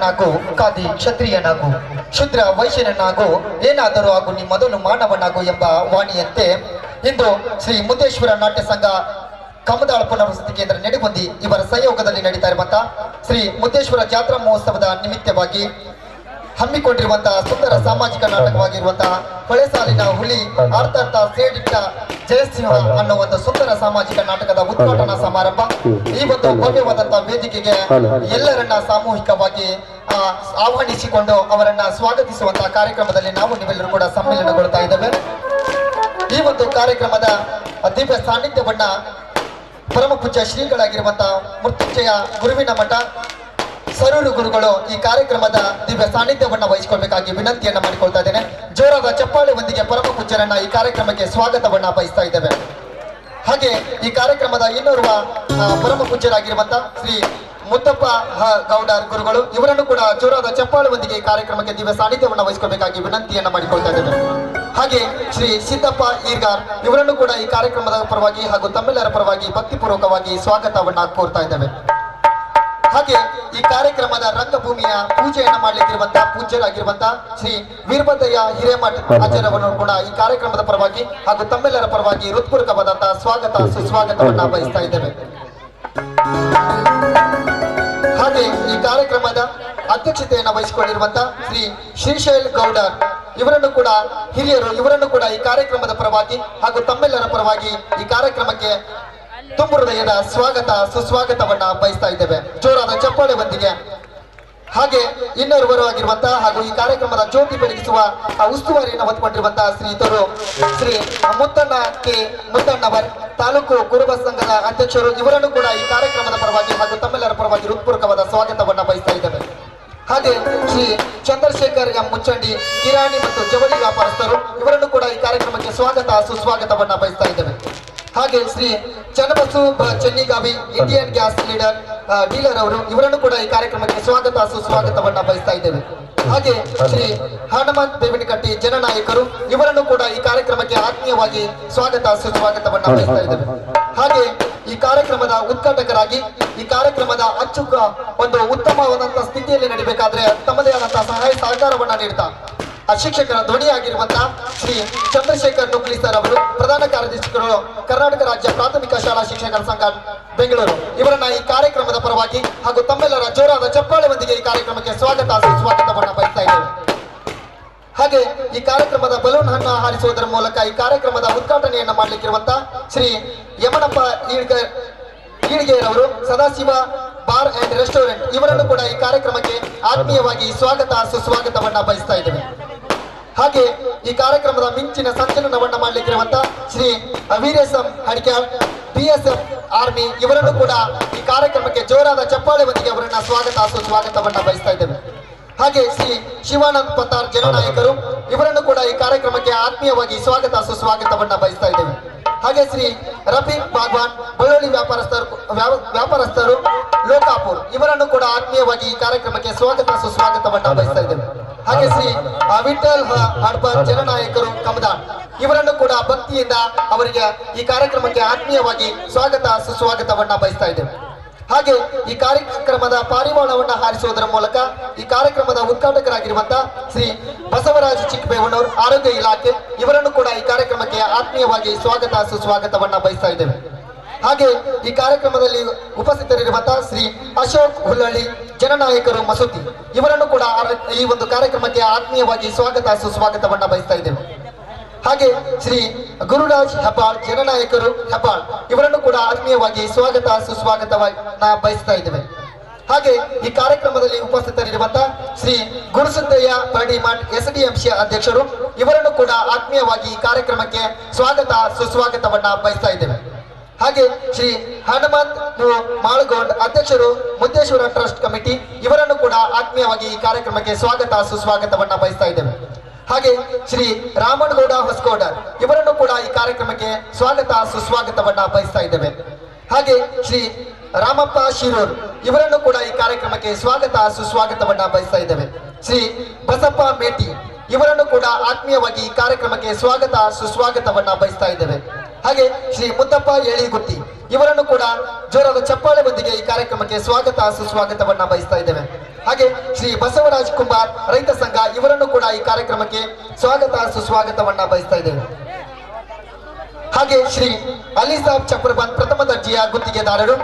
ಬ್ರಾಹ್ಮಣನಾಗು ಕಾದಿ ಕ್ಷತ್ರಿಯನಾಗು ಶೂದ್ರ ವೈಶ್ಯನಾಗು ಏನಾದರೂ ಆಗು ನೀ ಮೊದಲು ಮಾನವನಾಗು ಎಂಬ ವಾಣಿಯಂತೆ ಇಂದು ಶ್ರೀ ಮುದ್ದೇಶ್ವರ ನಾಟ್ಯ ಸಂಘ ಕಮದಾಳ ಪುನರ್ವಸತಿ ಕೇಂದ್ರ ನೆಡಗುಂದಿ ಇವರ ಸಹಯೋಗದಲ್ಲಿ ನಡೀತಾ ಇರುವಂತಹ ಶ್ರೀ ಮುದ್ದೇಶ್ವರ ಜಾತ್ರಾ ಮಹೋತ್ಸವದ ನಿಮಿತ್ತವಾಗಿ ಹಮ್ಮಿಕೊಂಡಿರುವಂತಹ ಸುಂದರ ಸಾಮಾಜಿಕ ನಾಟಕವಾಗಿರುವಂತಹ ಹೊಳೆಸಾಲಿನ ಹುಲಿ ಅರ್ಥಾರ್ಥ ಸೇಡಿಟ್ಟ ಜಯಸಿಂಹ ಅನ್ನೋ ಒಂದು ಸುಂದರ ಸಾಮಾಜಿಕ ನಾಟಕದ ಉದ್ಘಾಟನಾ ಸಮಾರಂಭ ಈ ಒಂದು ಭವ್ಯವಾದಂತಹ ವೇದಿಕೆಗೆ ಎಲ್ಲರನ್ನ ಸಾಮೂಹಿಕವಾಗಿ ಆಹ್ವಾನಿಸಿಕೊಂಡು ಅವರನ್ನ ಸ್ವಾಗತಿಸುವಂತಹ ಕಾರ್ಯಕ್ರಮದಲ್ಲಿ ನಾವು ನೀವೆಲ್ಲರೂ ಕೂಡ ಸಮ್ಮಿಲನಗೊಳ್ತಾ ಇದ್ದೇವೆ. ಈ ಒಂದು ಕಾರ್ಯಕ್ರಮದ ದಿವ್ಯ ಸಾನ್ನಿಧ್ಯವನ್ನ ಪರಮ ಪೂಜ್ಯ ಶ್ರೀಗಳಾಗಿರುವಂತಹ ಮೃತ್ಯುಂಜಯ ಗುರುವಿನ ಮಠ ಸರೂರು ಗುರುಗಳು ಈ ಕಾರ್ಯಕ್ರಮದ ದಿವ್ಯ ಸಾನ್ನಿಧ್ಯವನ್ನ ವಹಿಸಿಕೊಳ್ಬೇಕಾಗಿ ವಿನಂತಿಯನ್ನ ಮಾಡಿಕೊಳ್ತಾ ಇದ್ದೇನೆ. ಜೋರಾದ ಚಪ್ಪಾಳೆ ಒಂದಿಗೆ ಪರಮ ಪೂಜ್ಯರನ್ನ ಈ ಕಾರ್ಯಕ್ರಮಕ್ಕೆ ಸ್ವಾಗತವನ್ನ ಬಯಸ್ತಾ ಇದ್ದೇವೆ. ಹಾಗೆ ಈ ಕಾರ್ಯಕ್ರಮದ ಇನ್ನೋರ್ವ ಪರಮ ಪೂಜ್ಯರಾಗಿರುವಂತಹ ಶ್ರೀ ಮುತ್ತಪ್ಪ ಗೌಡರ್ ಗುರುಗಳು ಇವರನ್ನು ಕೂಡ ಜೋರಾದ ಚಪ್ಪಾಳೆ ಒಂದಿಗೆ ಈ ಕಾರ್ಯಕ್ರಮಕ್ಕೆ ದಿವ್ಯ ಸಾನ್ನಿಧ್ಯವನ್ನ ವಹಿಸಿಕೊಳ್ಬೇಕಾಗಿ ವಿನಂತಿಯನ್ನ ಮಾಡಿಕೊಳ್ತಾ ಇದ್ದೇವೆ. ಹಾಗೆ ಶ್ರೀ ಸಿದ್ದಪ್ಪ ಈರ್ಗಾರ್ ಇವರನ್ನು ಕೂಡ ಈ ಕಾರ್ಯಕ್ರಮದ ಪರವಾಗಿ ಹಾಗೂ ತಮ್ಮೆಲ್ಲರ ಪರವಾಗಿ ಭಕ್ತಿಪೂರ್ವಕವಾಗಿ ಸ್ವಾಗತವನ್ನ ಕೋರ್ತಾ ಇದ್ದೇವೆ. ಹಾಗೆ ಈ ಕಾರ್ಯಕ್ರಮದ ರಂಗಭೂಮಿಯ ಪೂಜೆಯನ್ನ ಮಾಡಲಿಕ್ಕಿರುವಂತಹ ಪೂಜ್ಯರಾಗಿರುವಂತಹ ಶ್ರೀ ವೀರಭದ್ರಯ್ಯ ಹಿರೇಮಠ ಆಚಾರ್ಯವನ್ನು ಕೂಡ ಈ ಕಾರ್ಯಕ್ರಮದ ಪರವಾಗಿ ಹಾಗೂ ತಮ್ಮೆಲ್ಲರ ಪರವಾಗಿ ಹೃತ್ಪೂರ್ವಕವಾದಂತಹ ಸ್ವಾಗತ ಸುಸ್ವಾಗತವನ್ನ ಬಯಸ್ತಾ ಇದ್ದೇವೆ. ಹಾಗೆ ಈ ಕಾರ್ಯಕ್ರಮದ ಅಧ್ಯಕ್ಷತೆಯನ್ನು ವಹಿಸಿಕೊಂಡಿರುವಂತಹ ಶ್ರೀ ಶ್ರೀಶೈಲ್ ಗೌಡರ್ ಇವರನ್ನು ಕೂಡ ಹಿರಿಯರು ಇವರನ್ನು ಕೂಡ ಈ ಕಾರ್ಯಕ್ರಮದ ಪರವಾಗಿ ಹಾಗೂ ತಮ್ಮೆಲ್ಲರ ಪರವಾಗಿ ಈ ಕಾರ್ಯಕ್ರಮಕ್ಕೆ ತುಂಬ ಹೃದಯದ ಸ್ವಾಗತ ಸುಸ್ವಾಗತವನ್ನ ಬಯಸ್ತಾ ಇದ್ದೇವೆ. ಜೋರಾದ ಚಪ್ಪಾಳೆ ಬಂದಿಗೆ. ಹಾಗೆ ಇನ್ನೋರ್ವರು ಆಗಿರುವಂತಹ ಹಾಗೂ ಈ ಕಾರ್ಯಕ್ರಮದ ಜ್ಯೋತಿ ಬೆಳಗಿಸುವ ಉಸ್ತುವಾರಿಯನ್ನು ಹೊತ್ತುಕೊಂಡಿರುವಂತಹ ಶ್ರೀತರು ಶ್ರೀ ಮುತ್ತಣ್ಣ ಕೆ ಮುತ್ತಣ್ಣವರ್ ತಾಲೂಕು ಕುರುಬ ಸಂಘದ ಅಧ್ಯಕ್ಷರು ಇವರನ್ನು ಕೂಡ ಈ ಕಾರ್ಯಕ್ರಮದ ಪರವಾಗಿ ಹಾಗೂ ತಮ್ಮೆಲ್ಲರ ಪರವಾಗಿ ಹೃತ್ಪೂರ್ವಕವಾದ ಸ್ವಾಗತವನ್ನ ಬಯಸ್ತಾ ಇದ್ದೇವೆ. ಹಾಗೆ ಶ್ರೀ ಚಂದ್ರಶೇಖರ್ ಎಂ ಮುಚ್ಚಂಡಿ ಕಿರಾಣಿ ಮತ್ತು ಜವಳಿ ವ್ಯಾಪಾರಸ್ಥರು ಇವರನ್ನು ಕೂಡ ಈ ಕಾರ್ಯಕ್ರಮಕ್ಕೆ ಸ್ವಾಗತ ಸುಸ್ವಾಗತವನ್ನ ಬಯಸ್ತಾ ಇದ್ದೇವೆ. ಹಾಗೆ ಶ್ರೀ ಚನ್ನಬಸು ಚೆನ್ನಿಗಾವಿ ಇಂಡಿಯನ್ ಗ್ಯಾಸ್ ಡೀಲರ್ ಅವರು ಇವರನ್ನು ಕೂಡ ಈ ಕಾರ್ಯಕ್ರಮಕ್ಕೆ ಸ್ವಾಗತ ಸುಸ್ವಾಗತವನ್ನ ಬಯಸ್ತಾ ಇದ್ದೇವೆ. ಹಾಗೆ ಶ್ರೀ ಹನುಮಂತ್ ಬೇವಿನಕಟ್ಟಿ ಜನನಾಯಕರು ಇವರನ್ನು ಕೂಡ ಈ ಕಾರ್ಯಕ್ರಮಕ್ಕೆ ಆತ್ಮೀಯವಾಗಿ ಸ್ವಾಗತ ಸುಸ್ವಾಗತವನ್ನ ಬಯಸ್ತಾ ಇದ್ದೇವೆ. ಹಾಗೆ ಈ ಕಾರ್ಯಕ್ರಮದ ಉದ್ಘಾಟಕರಾಗಿ ಈ ಕಾರ್ಯಕ್ರಮದ ಅಚ್ಚುಕ ಒಂದು ಉತ್ತಮವಾದಂತಹ ಸ್ಥಿತಿಯಲ್ಲಿ ನಡೀಬೇಕಾದ್ರೆ ತಮ್ಮದೇ ಆದಂತಹ ಸಹಾಯ ಸಹಕಾರವನ್ನ ನೀಡ್ತಾ ಶಿಕ್ಷಕರ ಧ್ವನಿಯಾಗಿರುವಂತಹ ಶ್ರೀ ಚಂದ್ರಶೇಖರ್ ನುಗ್ಲಿ ಸರ್ ಅವರು ಪ್ರಧಾನ ಕಾರ್ಯದರ್ಶಿಗಳು ಕರ್ನಾಟಕ ರಾಜ್ಯ ಪ್ರಾಥಮಿಕ ಶಾಲಾ ಶಿಕ್ಷಕರ ಸಂಘ ಬೆಂಗಳೂರು ಇವರನ್ನ ಈ ಕಾರ್ಯಕ್ರಮದ ಪರವಾಗಿ ಹಾಗೂ ತಮ್ಮೆಲ್ಲರ ಜೋರಾದ ಚಪ್ಪಾಳೆ ಒಂದಿಗೆ ಈ ಕಾರ್ಯಕ್ರಮಕ್ಕೆ ಸ್ವಾಗತ ಸುಸ್ವಾಗತವನ್ನ ಬಯಸ್ತಾ ಇದ್ದೇವೆ. ಹಾಗೆ ಈ ಕಾರ್ಯಕ್ರಮದ ಬಲೂನ್ ಹಣ್ಣು ಹಾರಿಸುವುದರ ಮೂಲಕ ಈ ಕಾರ್ಯಕ್ರಮದ ಉದ್ಘಾಟನೆಯನ್ನ ಮಾಡಲಿಕ್ಕಿರುವಂತಹ ಶ್ರೀ ಯಮನಪ್ಪ ಈಳ್ಗೆಯರವರು ಸದಾಶಿವ ಬಾರ್ ಅಂಡ್ ರೆಸ್ಟೋರೆಂಟ್ ಇವರನ್ನು ಕೂಡ ಈ ಕಾರ್ಯಕ್ರಮಕ್ಕೆ ಆತ್ಮೀಯವಾಗಿ ಸ್ವಾಗತ ಸುಸ್ವಾಗತವನ್ನ ಬಯಸ್ತಾ ಇದ್ದೇವೆ. ಹಾಗೆ ಈ ಕಾರ್ಯಕ್ರಮದ ಮಿಂಚಿನ ಸಂಚಲನವನ್ನ ಮಾಡಲಿಕ್ಕಿರುವಂತಹ ಶ್ರೀ ವೀರೇಶಂ ಹಡಿಕ್ಯಾಳ್ BSF ಆರ್ಮಿ ಇವರನ್ನು ಕೂಡ ಈ ಕಾರ್ಯಕ್ರಮಕ್ಕೆ ಜೋರಾದ ಚಪ್ಪಾಳೆ ಒಂದಿಗೆ ಅವರನ್ನ ಸ್ವಾಗತ ಸುಸ್ವಾಗತವನ್ನ ಬಯಸ್ತಾ ಇದ್ದೇವೆ. ಹಾಗೆ ಶ್ರೀ ಶಿವಾನಂದ್ ಪತ್ತಾರ್ ಜನನಾಯಕರು ಇವರನ್ನು ಕೂಡ ಈ ಕಾರ್ಯಕ್ರಮಕ್ಕೆ ಆತ್ಮೀಯವಾಗಿ ಸ್ವಾಗತ ಸುಸ್ವಾಗತವನ್ನ ಬಯಸ್ತಾ ಇದ್ದೇವೆ. ಹಾಗೆ ಶ್ರೀ ರಫೀಕ್ ಬಾಗ್ವಾನ್ ಬಳ್ಳೊಳ್ಳಿ ವ್ಯಾಪಾರಸ್ಥರು ಲೋಕಾಪುರ್ ಇವರನ್ನು ಕೂಡ ಆತ್ಮೀಯವಾಗಿ ಈ ಕಾರ್ಯಕ್ರಮಕ್ಕೆ ಸ್ವಾಗತ ಸುಸ್ವಾಗತವನ್ನ ಬಯಸ್ತಾ ಇದ್ದೇವೆ. ಹಾಗೆ ಶ್ರೀ ವಿಠಲ್ ಹಡ್ಬರ್ ಜನನಾಯಕರು ಕಮದಾನ್ ಇವರನ್ನು ಕೂಡ ಭಕ್ತಿಯಿಂದ ಅವರಿಗೆ ಈ ಕಾರ್ಯಕ್ರಮಕ್ಕೆ ಆತ್ಮೀಯವಾಗಿ ಸ್ವಾಗತ ಸುಸ್ವಾಗತವನ್ನ ಬಯಸ್ತಾ ಇದ್ದೇವೆ. ಹಾಗೆ ಈ ಕಾರ್ಯಕ್ರಮದ ಪಾರಿವಾಳವನ್ನ ಹಾರಿಸುವುದರ ಮೂಲಕ ಈ ಕಾರ್ಯಕ್ರಮದ ಉದ್ಘಾಟಕರಾಗಿರುವಂತಹ ಶ್ರೀ ಬಸವರಾಜ್ ಚಿಕ್ಕಬೇವಣ್ಣವರು ಆರೋಗ್ಯ ಇಲಾಖೆ ಇವರನ್ನು ಕೂಡ ಈ ಕಾರ್ಯಕ್ರಮಕ್ಕೆ ಆತ್ಮೀಯವಾಗಿ ಸ್ವಾಗತ ಸುಸ್ವಾಗತವನ್ನ ಬಯಸ್ತಾ ಇದ್ದೇವೆ. ಹಾಗೆ ಈ ಕಾರ್ಯಕ್ರಮದಲ್ಲಿ ಉಪಸ್ಥಿತರಿರುವಂತಹ ಶ್ರೀ ಅಶೋಕ್ ಹುಲ್ಲಳ್ಳಿ ಜನನಾಯಕರು ಮಸೂತಿ ಇವರನ್ನು ಕೂಡ ಈ ಒಂದು ಕಾರ್ಯಕ್ರಮಕ್ಕೆ ಆತ್ಮೀಯವಾಗಿ ಸ್ವಾಗತ ಸುಸ್ವಾಗತವನ್ನ ಬಯಸ್ತಾ ಇದ್ದೇವೆ. ಹಾಗೆ ಶ್ರೀ ಗುರುರಾಜ್ ಹೆಬ್ಬಾಳ್ ಜನನಾಯಕರು ಹೆಬ್ಬಾಳ್ ಇವರನ್ನು ಕೂಡ ಆತ್ಮೀಯವಾಗಿ ಸ್ವಾಗತ ಸುಸ್ವಾಗತವನ್ನ ಬಯಸ್ತಾ ಇದ್ದೇವೆ. ಹಾಗೆ ಈ ಕಾರ್ಯಕ್ರಮದಲ್ಲಿ ಉಪಸ್ಥಿತರಿರುವಂತಹ ಶ್ರೀ ಗುರುಸಿದ್ದಯ್ಯ ಪರಡಿಮಠ್ SDMC ಅಧ್ಯಕ್ಷರು ಇವರನ್ನು ಕೂಡ ಆತ್ಮೀಯವಾಗಿ ಈ ಕಾರ್ಯಕ್ರಮಕ್ಕೆ ಸ್ವಾಗತ ಸುಸ್ವಾಗತವನ್ನ ಬಯಸ್ತಾ ಇದ್ದೇವೆ. ಹಾಗೆ ಶ್ರೀ ಹನುಮಂತ್ ಮಾಳಗೋಡ್ ಅಧ್ಯಕ್ಷರು ಮುದ್ದೇಶ್ವರ ಟ್ರಸ್ಟ್ ಕಮಿಟಿ ಇವರನ್ನು ಕೂಡ ಆತ್ಮೀಯವಾಗಿ ಈ ಕಾರ್ಯಕ್ರಮಕ್ಕೆ ಸ್ವಾಗತ ಸುಸ್ವಾಗತವನ್ನ ಬಯಸ್ತಾ ಇದ್ದೇವೆ. ಹಾಗೆ ಶ್ರೀ ರಾಮನಗೌಡ ಹೊಸಕೋಡರ್ ಇವರನ್ನು ಕೂಡ ಈ ಕಾರ್ಯಕ್ರಮಕ್ಕೆ ಸ್ವಾಗತ ಸುಸ್ವಾಗತವನ್ನ ಬಯಸ್ತಾ ಇದ್ದೇವೆ. ಹಾಗೆ ಶ್ರೀ ರಾಮಪ್ಪ ಶಿರೂರ್ ಇವರನ್ನು ಕೂಡ ಈ ಕಾರ್ಯಕ್ರಮಕ್ಕೆ ಸ್ವಾಗತ ಸುಸ್ವಾಗತವನ್ನ ಬಯಸ್ತಾ ಇದ್ದೇವೆ. ಶ್ರೀ ಬಸಪ್ಪ ಮೇಟಿ ಇವರನ್ನು ಕೂಡ ಆತ್ಮೀಯವಾಗಿ ಈ ಕಾರ್ಯಕ್ರಮಕ್ಕೆ ಸ್ವಾಗತ ಸುಸ್ವಾಗತವನ್ನ ಬಯಸ್ತಾ ಇದ್ದೇವೆ. ಹಾಗೆ ಶ್ರೀ ಮುತ್ತಪ್ಪ ಏಳಿಗುತ್ತಿ ಇವರನ್ನು ಕೂಡ ಜೋರಾದ ಚಪ್ಪಾಳೆ ಬಂದಿಗೆ ಈ ಕಾರ್ಯಕ್ರಮಕ್ಕೆ ಸ್ವಾಗತ ಸುಸ್ವಾಗತವನ್ನ ಬಯಸ್ತಾ ಇದ್ದೇವೆ. ಹಾಗೆ ಶ್ರೀ ಬಸವರಾಜ್ ಕುಂಬಾರ್ ರೈತ ಸಂಘ ಇವರನ್ನು ಕೂಡ ಈ ಕಾರ್ಯಕ್ರಮಕ್ಕೆ ಸ್ವಾಗತ ಸುಸ್ವಾಗತವನ್ನ ಬಯಸ್ತಾ ಇದ್ದೇವೆ. ಹಾಗೆ ಶ್ರೀ ಅಲಿ ಸಾಬ್ ಚಪ್ರಬಂದ್ ಪ್ರಥಮ ದರ್ಜೆಯ ಗುತ್ತಿಗೆದಾರರು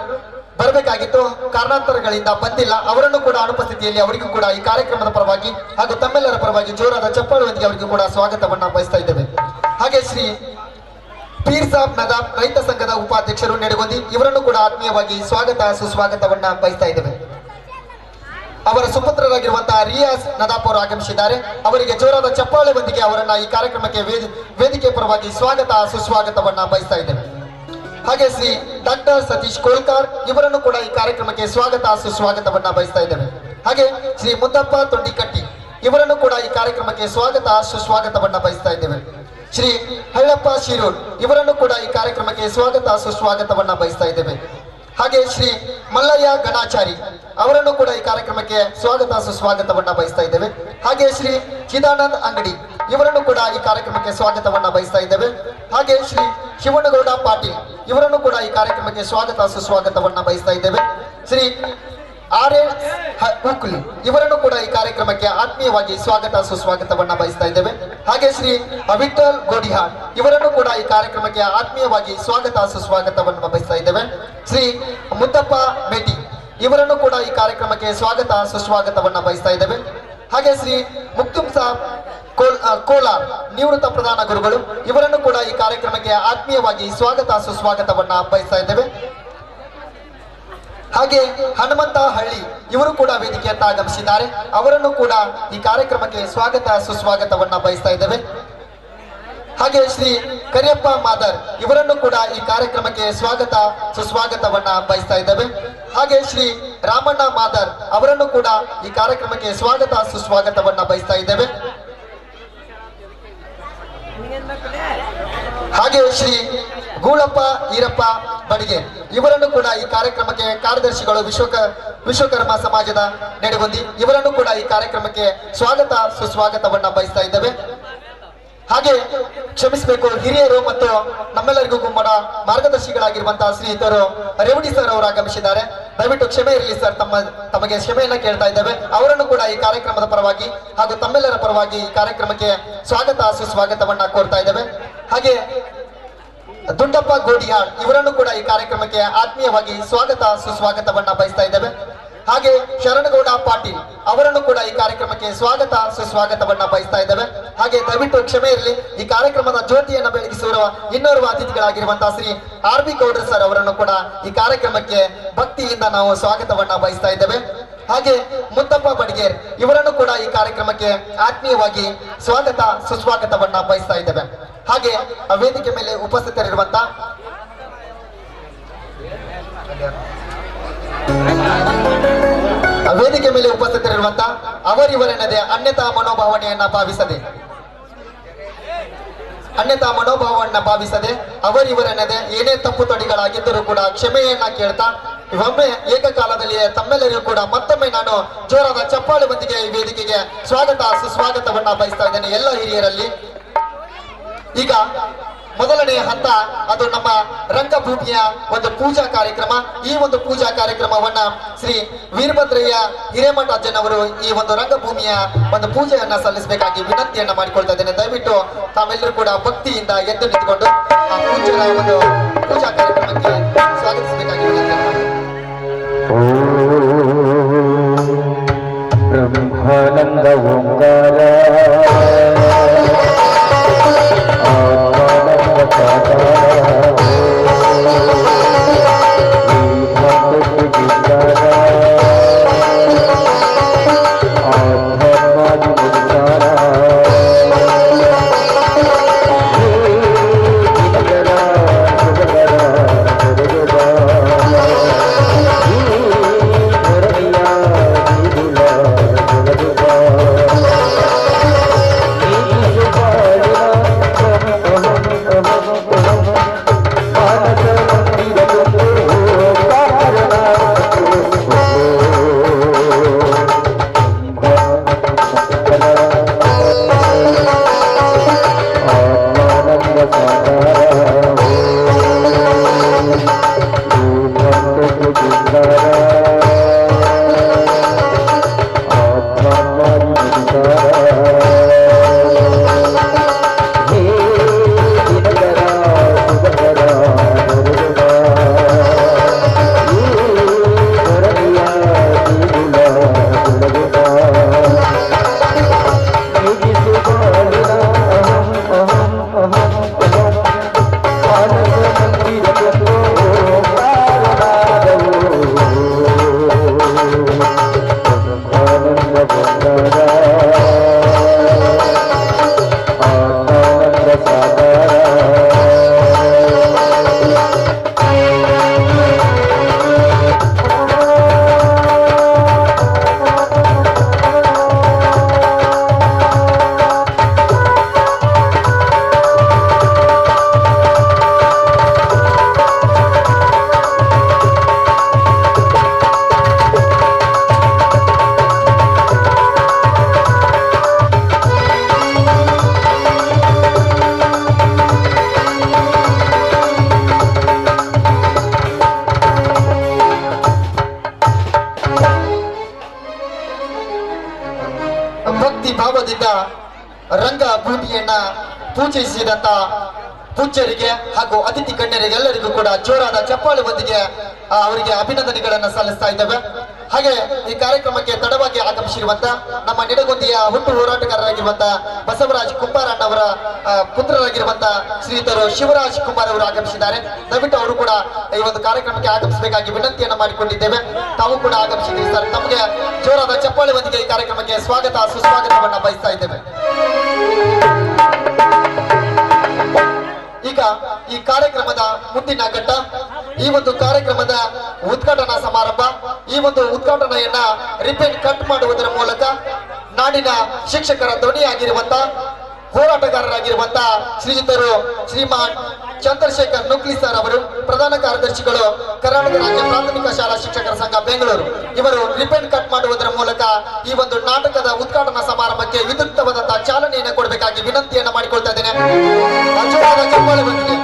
ಬರಬೇಕಾಗಿತ್ತು, ಕಾರಣಾಂತರಗಳಿಂದ ಬಂದಿಲ್ಲ. ಅವರನ್ನು ಕೂಡ ಅನುಪಸ್ಥಿತಿಯಲ್ಲಿ ಅವರಿಗೂ ಕೂಡ ಈ ಕಾರ್ಯಕ್ರಮದ ಪರವಾಗಿ ಹಾಗೂ ತಮ್ಮೆಲ್ಲರ ಪರವಾಗಿ ಜೋರಾದ ಚಪ್ಪಾಳೆಯೊಂದಿಗೆ ಅವರಿಗೂ ಕೂಡ ಸ್ವಾಗತವನ್ನ ಬಯಸ್ತಾ ಇದ್ದೇವೆ. ಹಾಗೆ ಶ್ರೀ ಪೀರ್ ಸಾಬ್ ನದಾಬ್ ರೈತ ಸಂಘದ ಉಪಾಧ್ಯಕ್ಷರು ನೆಡಗೊಂದಿ ಇವರನ್ನು ಕೂಡ ಆತ್ಮೀಯವಾಗಿ ಸ್ವಾಗತ ಸುಸ್ವಾಗತವನ್ನ ಬಯಸ್ತಾ ಇದ್ದೇವೆ. ಅವರ ಸುಪುತ್ರರಾಗಿರುವಂತಹ ರಿಯಾಸ್ ನದಾಬ್ ಅವರು ಆಗಮಿಸಿದ್ದಾರೆ. ಅವರಿಗೆ ಜೋರಾದ ಚಪ್ಪಾಳೆ ಬಂದಿಗೆ ಅವರನ್ನ ಈ ಕಾರ್ಯಕ್ರಮಕ್ಕೆ ವೇದಿಕೆ ಪರವಾಗಿ ಸ್ವಾಗತ ಸುಸ್ವಾಗತವನ್ನ ಬಯಸ್ತಾ ಇದ್ದೇವೆ. ಹಾಗೆ ಶ್ರೀ ಡಾಕ್ಟರ್ ಸತೀಶ್ ಕೋಲ್ಕಾರ್ ಇವರನ್ನು ಕೂಡ ಈ ಕಾರ್ಯಕ್ರಮಕ್ಕೆ ಸ್ವಾಗತ ಸುಸ್ವಾಗತವನ್ನ ಬಯಸ್ತಾ ಇದ್ದೇವೆ. ಹಾಗೆ ಶ್ರೀ ಮುದ್ದಪ್ಪ ತೊಂಡಿಕಟ್ಟಿ ಇವರನ್ನು ಕೂಡ ಈ ಕಾರ್ಯಕ್ರಮಕ್ಕೆ ಸ್ವಾಗತ ಸುಸ್ವಾಗತವನ್ನ ಬಯಸ್ತಾ ಇದ್ದೇವೆ. ಶ್ರೀ ಹಳ್ಳಪ್ಪ ಶಿರೂರ್ ಇವರನ್ನು ಕೂಡ ಈ ಕಾರ್ಯಕ್ರಮಕ್ಕೆ ಸ್ವಾಗತ ಸುಸ್ವಾಗತವನ್ನ ಬಯಸ್ತಾ ಇದ್ದೇವೆ. ಹಾಗೆ ಶ್ರೀ ಮಲ್ಲಯ್ಯ ಗಣಾಚಾರಿ ಅವರನ್ನು ಕೂಡ ಈ ಕಾರ್ಯಕ್ರಮಕ್ಕೆ ಸ್ವಾಗತ ಸುಸ್ವಾಗತವನ್ನ ಬಯಸ್ತಾ ಇದ್ದೇವೆ. ಹಾಗೆ ಶ್ರೀ ಚಿದಾನಂದ್ ಅಂಗಡಿ ಇವರನ್ನು ಕೂಡ ಈ ಕಾರ್ಯಕ್ರಮಕ್ಕೆ ಸ್ವಾಗತವನ್ನ ಬಯಸ್ತಾ ಇದ್ದೇವೆ. ಹಾಗೆ ಶ್ರೀ ಶಿವನಗೌಡ ಪಾಟೀಲ್ ಇವರನ್ನು ಕೂಡ ಈ ಕಾರ್ಯಕ್ರಮಕ್ಕೆ ಸ್ವಾಗತ ಸುಸ್ವಾಗತವನ್ನ ಬಯಸ್ತಾ ಇದ್ದೇವೆ. ಶ್ರೀ ಉಕ್ಲಿ ಇವರನ್ನು ಕೂಡ ಈ ಕಾರ್ಯಕ್ರಮಕ್ಕೆ ಆತ್ಮೀಯವಾಗಿ ಸ್ವಾಗತ ಸುಸ್ವಾಗತವನ್ನ ಬಯಸ್ತಾ ಇದ್ದೇವೆ. ಹಾಗೆ ಶ್ರೀ ವಿಠಲ್ ಗೋಡಿಹಾಳ್ ಇವರನ್ನು ಕೂಡ ಈ ಕಾರ್ಯಕ್ರಮಕ್ಕೆ ಆತ್ಮೀಯವಾಗಿ ಸ್ವಾಗತ ಸುಸ್ವಾಗತವನ್ನ ಬಯಸ್ತಾ ಇದ್ದೇವೆ. ಶ್ರೀ ಮುತ್ತಪ್ಪ ಮೇಟಿ ಇವರನ್ನು ಕೂಡ ಈ ಕಾರ್ಯಕ್ರಮಕ್ಕೆ ಸ್ವಾಗತ ಸುಸ್ವಾಗತವನ್ನ ಬಯಸ್ತಾ ಇದ್ದೇವೆ. ಹಾಗೆ ಶ್ರೀ ಮುಕ್ತುಮ್ ಸಾಬ್ ಕೋಲಾರ್ ನಿವೃತ್ತ ಪ್ರಧಾನ ಗುರುಗಳು ಇವರನ್ನು ಕೂಡ ಈ ಕಾರ್ಯಕ್ರಮಕ್ಕೆ ಆತ್ಮೀಯವಾಗಿ ಸ್ವಾಗತ ಸುಸ್ವಾಗತವನ್ನ ಬಯಸ್ತಾ ಇದ್ದೇವೆ. ಹಾಗೆ ಹನುಮಂತ ಹಳ್ಳಿ ಇವರು ಕೂಡ ವೇದಿಕೆಯತ್ತ ಆಗಮಿಸಿದ್ದಾರೆ. ಅವರನ್ನು ಕೂಡ ಈ ಕಾರ್ಯಕ್ರಮಕ್ಕೆ ಸ್ವಾಗತ ಸುಸ್ವಾಗತವನ್ನ ಬಯಸ್ತಾ ಇದ್ದೇವೆ. ಹಾಗೆ ಶ್ರೀ ಕರಿಯಪ್ಪ ಮಾದರ್ ಇವರನ್ನು ಕೂಡ ಈ ಕಾರ್ಯಕ್ರಮಕ್ಕೆ ಸ್ವಾಗತ ಸುಸ್ವಾಗತವನ್ನ ಬಯಸ್ತಾ ಇದ್ದೇವೆ. ಹಾಗೆ ಶ್ರೀ ರಾಮಣ್ಣ ಮಾದರ್ ಅವರನ್ನು ಕೂಡ ಈ ಕಾರ್ಯಕ್ರಮಕ್ಕೆ ಸ್ವಾಗತ ಸುಸ್ವಾಗತವನ್ನ ಬಯಸ್ತಾ ಇದ್ದೇವೆ. ಹಾಗೆ ಶ್ರೀ ಗೂಳಪ್ಪ ಈರಪ್ಪ ಬಡಿಗೆ ಇವರನ್ನು ಕೂಡ ಈ ಕಾರ್ಯಕ್ರಮಕ್ಕೆ ಕಾರ್ಯದರ್ಶಿಗಳು ವಿಶ್ವಕರ್ಮ ಸಮಾಜದ ನೆಡಗೊಂದಿ ಇವರನ್ನು ಕೂಡ ಈ ಕಾರ್ಯಕ್ರಮಕ್ಕೆ ಸ್ವಾಗತ ಸುಸ್ವಾಗತವನ್ನ ಬಯಸ್ತಾ ಇದ್ದೇವೆ. ಹಾಗೆ ಕ್ಷಮಿಸಬೇಕು, ಹಿರಿಯರು ಮತ್ತು ನಮ್ಮೆಲ್ಲರಿಗೂ ಕೂಡ ಮಾರ್ಗದರ್ಶಿಗಳಾಗಿರುವಂತಹ ಶ್ರೀಯುತರು ರೇವಡಿ ಸರ್ ಅವರು ಆಗಮಿಸಿದ್ದಾರೆ. ದಯವಿಟ್ಟು ಕ್ಷಮೆ ಇರಲಿ ಸರ್, ತಮಗೆ ಕ್ಷಮೆಯನ್ನ ಕೇಳ್ತಾ ಇದ್ದೇವೆ. ಅವರನ್ನು ಕೂಡ ಈ ಕಾರ್ಯಕ್ರಮದ ಪರವಾಗಿ ಹಾಗೂ ತಮ್ಮೆಲ್ಲರ ಪರವಾಗಿ ಈ ಕಾರ್ಯಕ್ರಮಕ್ಕೆ ಸ್ವಾಗತ ಸುಸ್ವಾಗತವನ್ನ ಕೋರ್ತಾ ಇದ್ದೇವೆ. ಹಾಗೆ ದುಂಡಪ್ಪ ಗೋಡಿಯಾಳ್ ಇವರನ್ನು ಕೂಡ ಈ ಕಾರ್ಯಕ್ರಮಕ್ಕೆ ಆತ್ಮೀಯವಾಗಿ ಸ್ವಾಗತ ಸುಸ್ವಾಗತವನ್ನ ಬಯಸ್ತಾ ಇದ್ದೇವೆ. ಹಾಗೆ ಶರಣಗೌಡ ಪಾಟೀಲ್ ಅವರನ್ನು ಕೂಡ ಈ ಕಾರ್ಯಕ್ರಮಕ್ಕೆ ಸ್ವಾಗತ ಸುಸ್ವಾಗತವನ್ನ ಬಯಸ್ತಾ ಇದ್ದೇವೆ. ಹಾಗೆ ದಯವಿಟ್ಟು ಕ್ಷಮೆ ಇರಲಿ, ಈ ಕಾರ್ಯಕ್ರಮದ ಜ್ಯೋತಿಯನ್ನ ಬೆಳಗಿಸುವ ಇನ್ನೋರ್ವ ಅತಿಥಿಗಳಾಗಿರುವಂತಹ ಶ್ರೀ ಆರ್ ಬಿ ಗೌಡ್ರ ಸರ್ ಅವರನ್ನು ಕೂಡ ಈ ಕಾರ್ಯಕ್ರಮಕ್ಕೆ ಭಕ್ತಿಯಿಂದ ನಾವು ಸ್ವಾಗತವನ್ನ ಬಯಸ್ತಾ ಇದ್ದೇವೆ. ಹಾಗೆ ಮುತ್ತಪ್ಪ ಬಡಿಗೇರ್ ಇವರನ್ನು ಕೂಡ ಈ ಕಾರ್ಯಕ್ರಮಕ್ಕೆ ಆತ್ಮೀಯವಾಗಿ ಸ್ವಾಗತ ಸುಸ್ವಾಗತವನ್ನ ಬಯಸ್ತಾ ಇದ್ದೇವೆ. ಹಾಗೆ ಆ ವೇದಿಕೆ ಮೇಲೆ ಉಪಸ್ಥಿತರಿರುವಂತ ಅವರಿವರೆನ್ನದೆ ಅನ್ಯತಾ ಮನೋಭಾವವನ್ನ ಭಾವಿಸದೆ ಅವರಿವರೆನ್ನದೆ ಏನೇ ತಪ್ಪು ತೊಡಿಗಳಾಗಿದ್ದರೂ ಕೂಡ ಕ್ಷಮೆಯನ್ನ ಕೇಳ್ತಾ ಒಮ್ಮೆ ಏಕಕಾಲದಲ್ಲಿ ತಮ್ಮೆಲ್ಲರಿಗೂ ಕೂಡ ಮತ್ತೊಮ್ಮೆ ನಾನು ಜೋರಾದ ಚಪ್ಪಾಳೆ ಬಂದಿಗೆ ಈ ವೇದಿಕೆಗೆ ಸ್ವಾಗತ ಸುಸ್ವಾಗತವನ್ನ ಬಯಸ್ತಾ ಇದ್ದೇನೆ ಎಲ್ಲ ಹಿರಿಯರಲ್ಲಿ. ಈಗ ಮೊದಲನೇ ಹಂತ ಅದು ನಮ್ಮ ರಂಗಭೂಮಿಯ ಒಂದು ಪೂಜಾ ಕಾರ್ಯಕ್ರಮ. ಈ ಒಂದು ಪೂಜಾ ಕಾರ್ಯಕ್ರಮವನ್ನ ಶ್ರೀ ವೀರಭದ್ರಯ್ಯ ಹಿರೇಮಠ ಅಜ್ಜನವರು ಈ ಒಂದು ರಂಗಭೂಮಿಯ ಒಂದು ಪೂಜೆಯನ್ನ ಸಲ್ಲಿಸಬೇಕಾಗಿ ವಿನಂತಿಯನ್ನ ಮಾಡಿಕೊಳ್ತಾ ಇದ್ದೇನೆ. ದಯವಿಟ್ಟು ತಾವೆಲ್ಲರೂ ಕೂಡ ಭಕ್ತಿಯಿಂದ ಎದ್ದು ನಿಂತುಕೊಂಡು ಆ ಒಂದು ಪೂಜಾ ಕಾರ್ಯಕ್ರಮಕ್ಕೆ ಸ್ವಾಗತಿಸಬೇಕಾಗಿ ವಿನಂತಿಯನ್ನು ಬ್ರಹ್ಮಾನಂದ ಓಂಕಾರ ಭಾವದಿಂದ ರಂಗ ಭೂಮಿಯನ್ನ ಪೂಜಿಸಿದಂತ ಪೂಜ್ಯರಿಗೆ ಹಾಗೂ ಅತಿಥಿ ಗಣ್ಯರಿಗೆಲ್ಲರಿಗೂ ಕೂಡ ಜೋರಾದ ಚಪ್ಪಾಳೆಯೊಂದಿಗೆ ಅವರಿಗೆ ಅಭಿನಂದನೆಗಳನ್ನು ಸಲ್ಲಿಸ್ತಾ ಇದ್ದೇವೆ. ಹಾಗೆ ಈ ಕಾರ್ಯಕ್ರಮಕ್ಕೆ ತಡವಾಗಿ ಆಗಮಿಸಿರುವಂತ ನಮ್ಮ ನಿಡಗುಂದಿಯ ಹುಟ್ಟು ಹೋರಾಟಗಾರರಾಗಿರುವಂತ ಬಸವರಾಜ್ ಕುಂಬಾರಣ್ಣವರ ಪುತ್ರರಾಗಿರುವಂತ ಶ್ರೀಯುತರು ಶಿವರಾಜ್ ಕುಮಾರ್ ಅವರು ಆಗಮಿಸಿದ್ದಾರೆ. ದಯವಿಟ್ಟು ಅವರು ಕೂಡ ಈ ಒಂದು ಕಾರ್ಯಕ್ರಮಕ್ಕೆ ಆಗಮಿಸಬೇಕಾಗಿ ವಿನಂತಿಯನ್ನು ಮಾಡಿಕೊಂಡಿದ್ದೇವೆ. ತಾವು ಕೂಡ ಆಗಮಿಸಿದ್ದೀವಿ ಸರ್. ತಮಗೆ ಜೋರಾದ ಚಪ್ಪಾಳೆಯೊಂದಿಗೆ ಈ ಕಾರ್ಯಕ್ರಮಕ್ಕೆ ಸ್ವಾಗತ ಸುಸ್ವಾಗತವನ್ನ ಬಯಸ್ತಾ ಇದ್ದೇವೆ. ಈಗ ಈ ಕಾರ್ಯಕ್ರಮದ ಮುಂದಿನ ಘಟ್ಟ, ಈ ಒಂದು ಕಾರ್ಯಕ್ರಮದ ಉದ್ಘಾಟನಾ ಸಮಾರಂಭ. ಈ ಒಂದು ಉದ್ಘಾಟನೆಯನ್ನ ರಿಬ್ಬನ್ ಕಟ್ ಮಾಡುವುದರ ಮೂಲಕ ನಾಡಿನ ಶಿಕ್ಷಕರ ಧ್ವನಿಯಾಗಿರುವಂತ ಹೋರಾಟಗಾರರಾಗಿರುವಂತ ಶ್ರೀಯುತರು ಶ್ರೀಮಾನ್ ಚಂದ್ರಶೇಖರ್ ನುಕ್ಲಿ ಸರ್ ಅವರು, ಪ್ರಧಾನ ಕಾರ್ಯದರ್ಶಿಗಳು ಕರ್ನಾಟಕ ರಾಜ್ಯ ಪ್ರಾಥಮಿಕ ಶಾಲಾ ಶಿಕ್ಷಕರ ಸಂಘ ಬೆಂಗಳೂರು, ಇವರು ರಿಬ್ಬನ್ ಕಟ್ ಮಾಡುವುದರ ಮೂಲಕ ಈ ಒಂದು ನಾಟಕದ ಉದ್ಘಾಟನಾ ಸಮಾರಂಭಕ್ಕೆ ವಿದ್ಯುಕ್ತವಾದಂತಹ ಚಾಲನೆಯನ್ನು ಕೊಡಬೇಕಾಗಿ ವಿನಂತಿಯನ್ನ ಮಾಡಿಕೊಳ್ತಾ ಇದ್ದೇನೆ. ಜೋರಾದ ಚಪ್ಪಾಳೆ ಬಂದಿದೆ.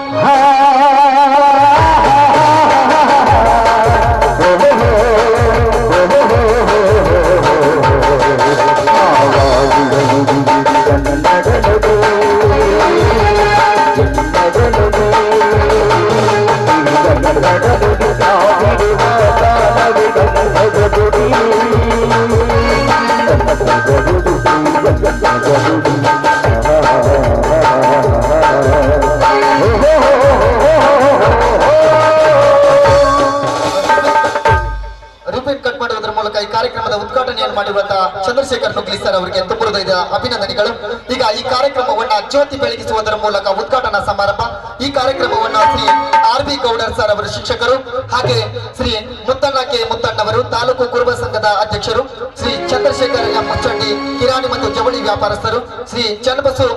ಈ ಕಾರ್ಯಕ್ರಮದ ಉದ್ಘಾಟನೆಯನ್ನು ಮಾಡಿರುವಂತಹ ಚಂದ್ರಶೇಖರ್ ನುಗ್ಲಿ ಸರ್ ಅವರಿಗೆ ತುಂಬ ಹೃದಯದ ಅಭಿನಂದನೆಗಳು. ಈಗ ಈ ಕಾರ್ಯಕ್ರಮವನ್ನ ಜ್ಯೋತಿ ಬೆಳಗಿಸುವುದರ ಮೂಲಕ ಉದ್ಘಾಟನಾ ಸಮಾರಂಭ. ಈ ಕಾರ್ಯಕ್ರಮವನ್ನ Shri R B Gowdar sir ಅವರು ಶಿಕ್ಷಕರು, ಹಾಗೆ ಶ್ರೀ ಮುತ್ತಣ್ಣ ಕೆ ಮುತ್ತಣ್ಣವರು ತಾಲೂಕು ಕುರುಬ ಸಂಘದ ಅಧ್ಯಕ್ಷರು, ಶ್ರೀ ಚಂದ್ರಶೇಖರ್ ಎಂ ಮುಚ್ಚಂಡಿ ಕಿರಾಣಿ ಮತ್ತು ಜವಳಿ ವ್ಯಾಪಾರಸ್ಥರು, Shri Channabasu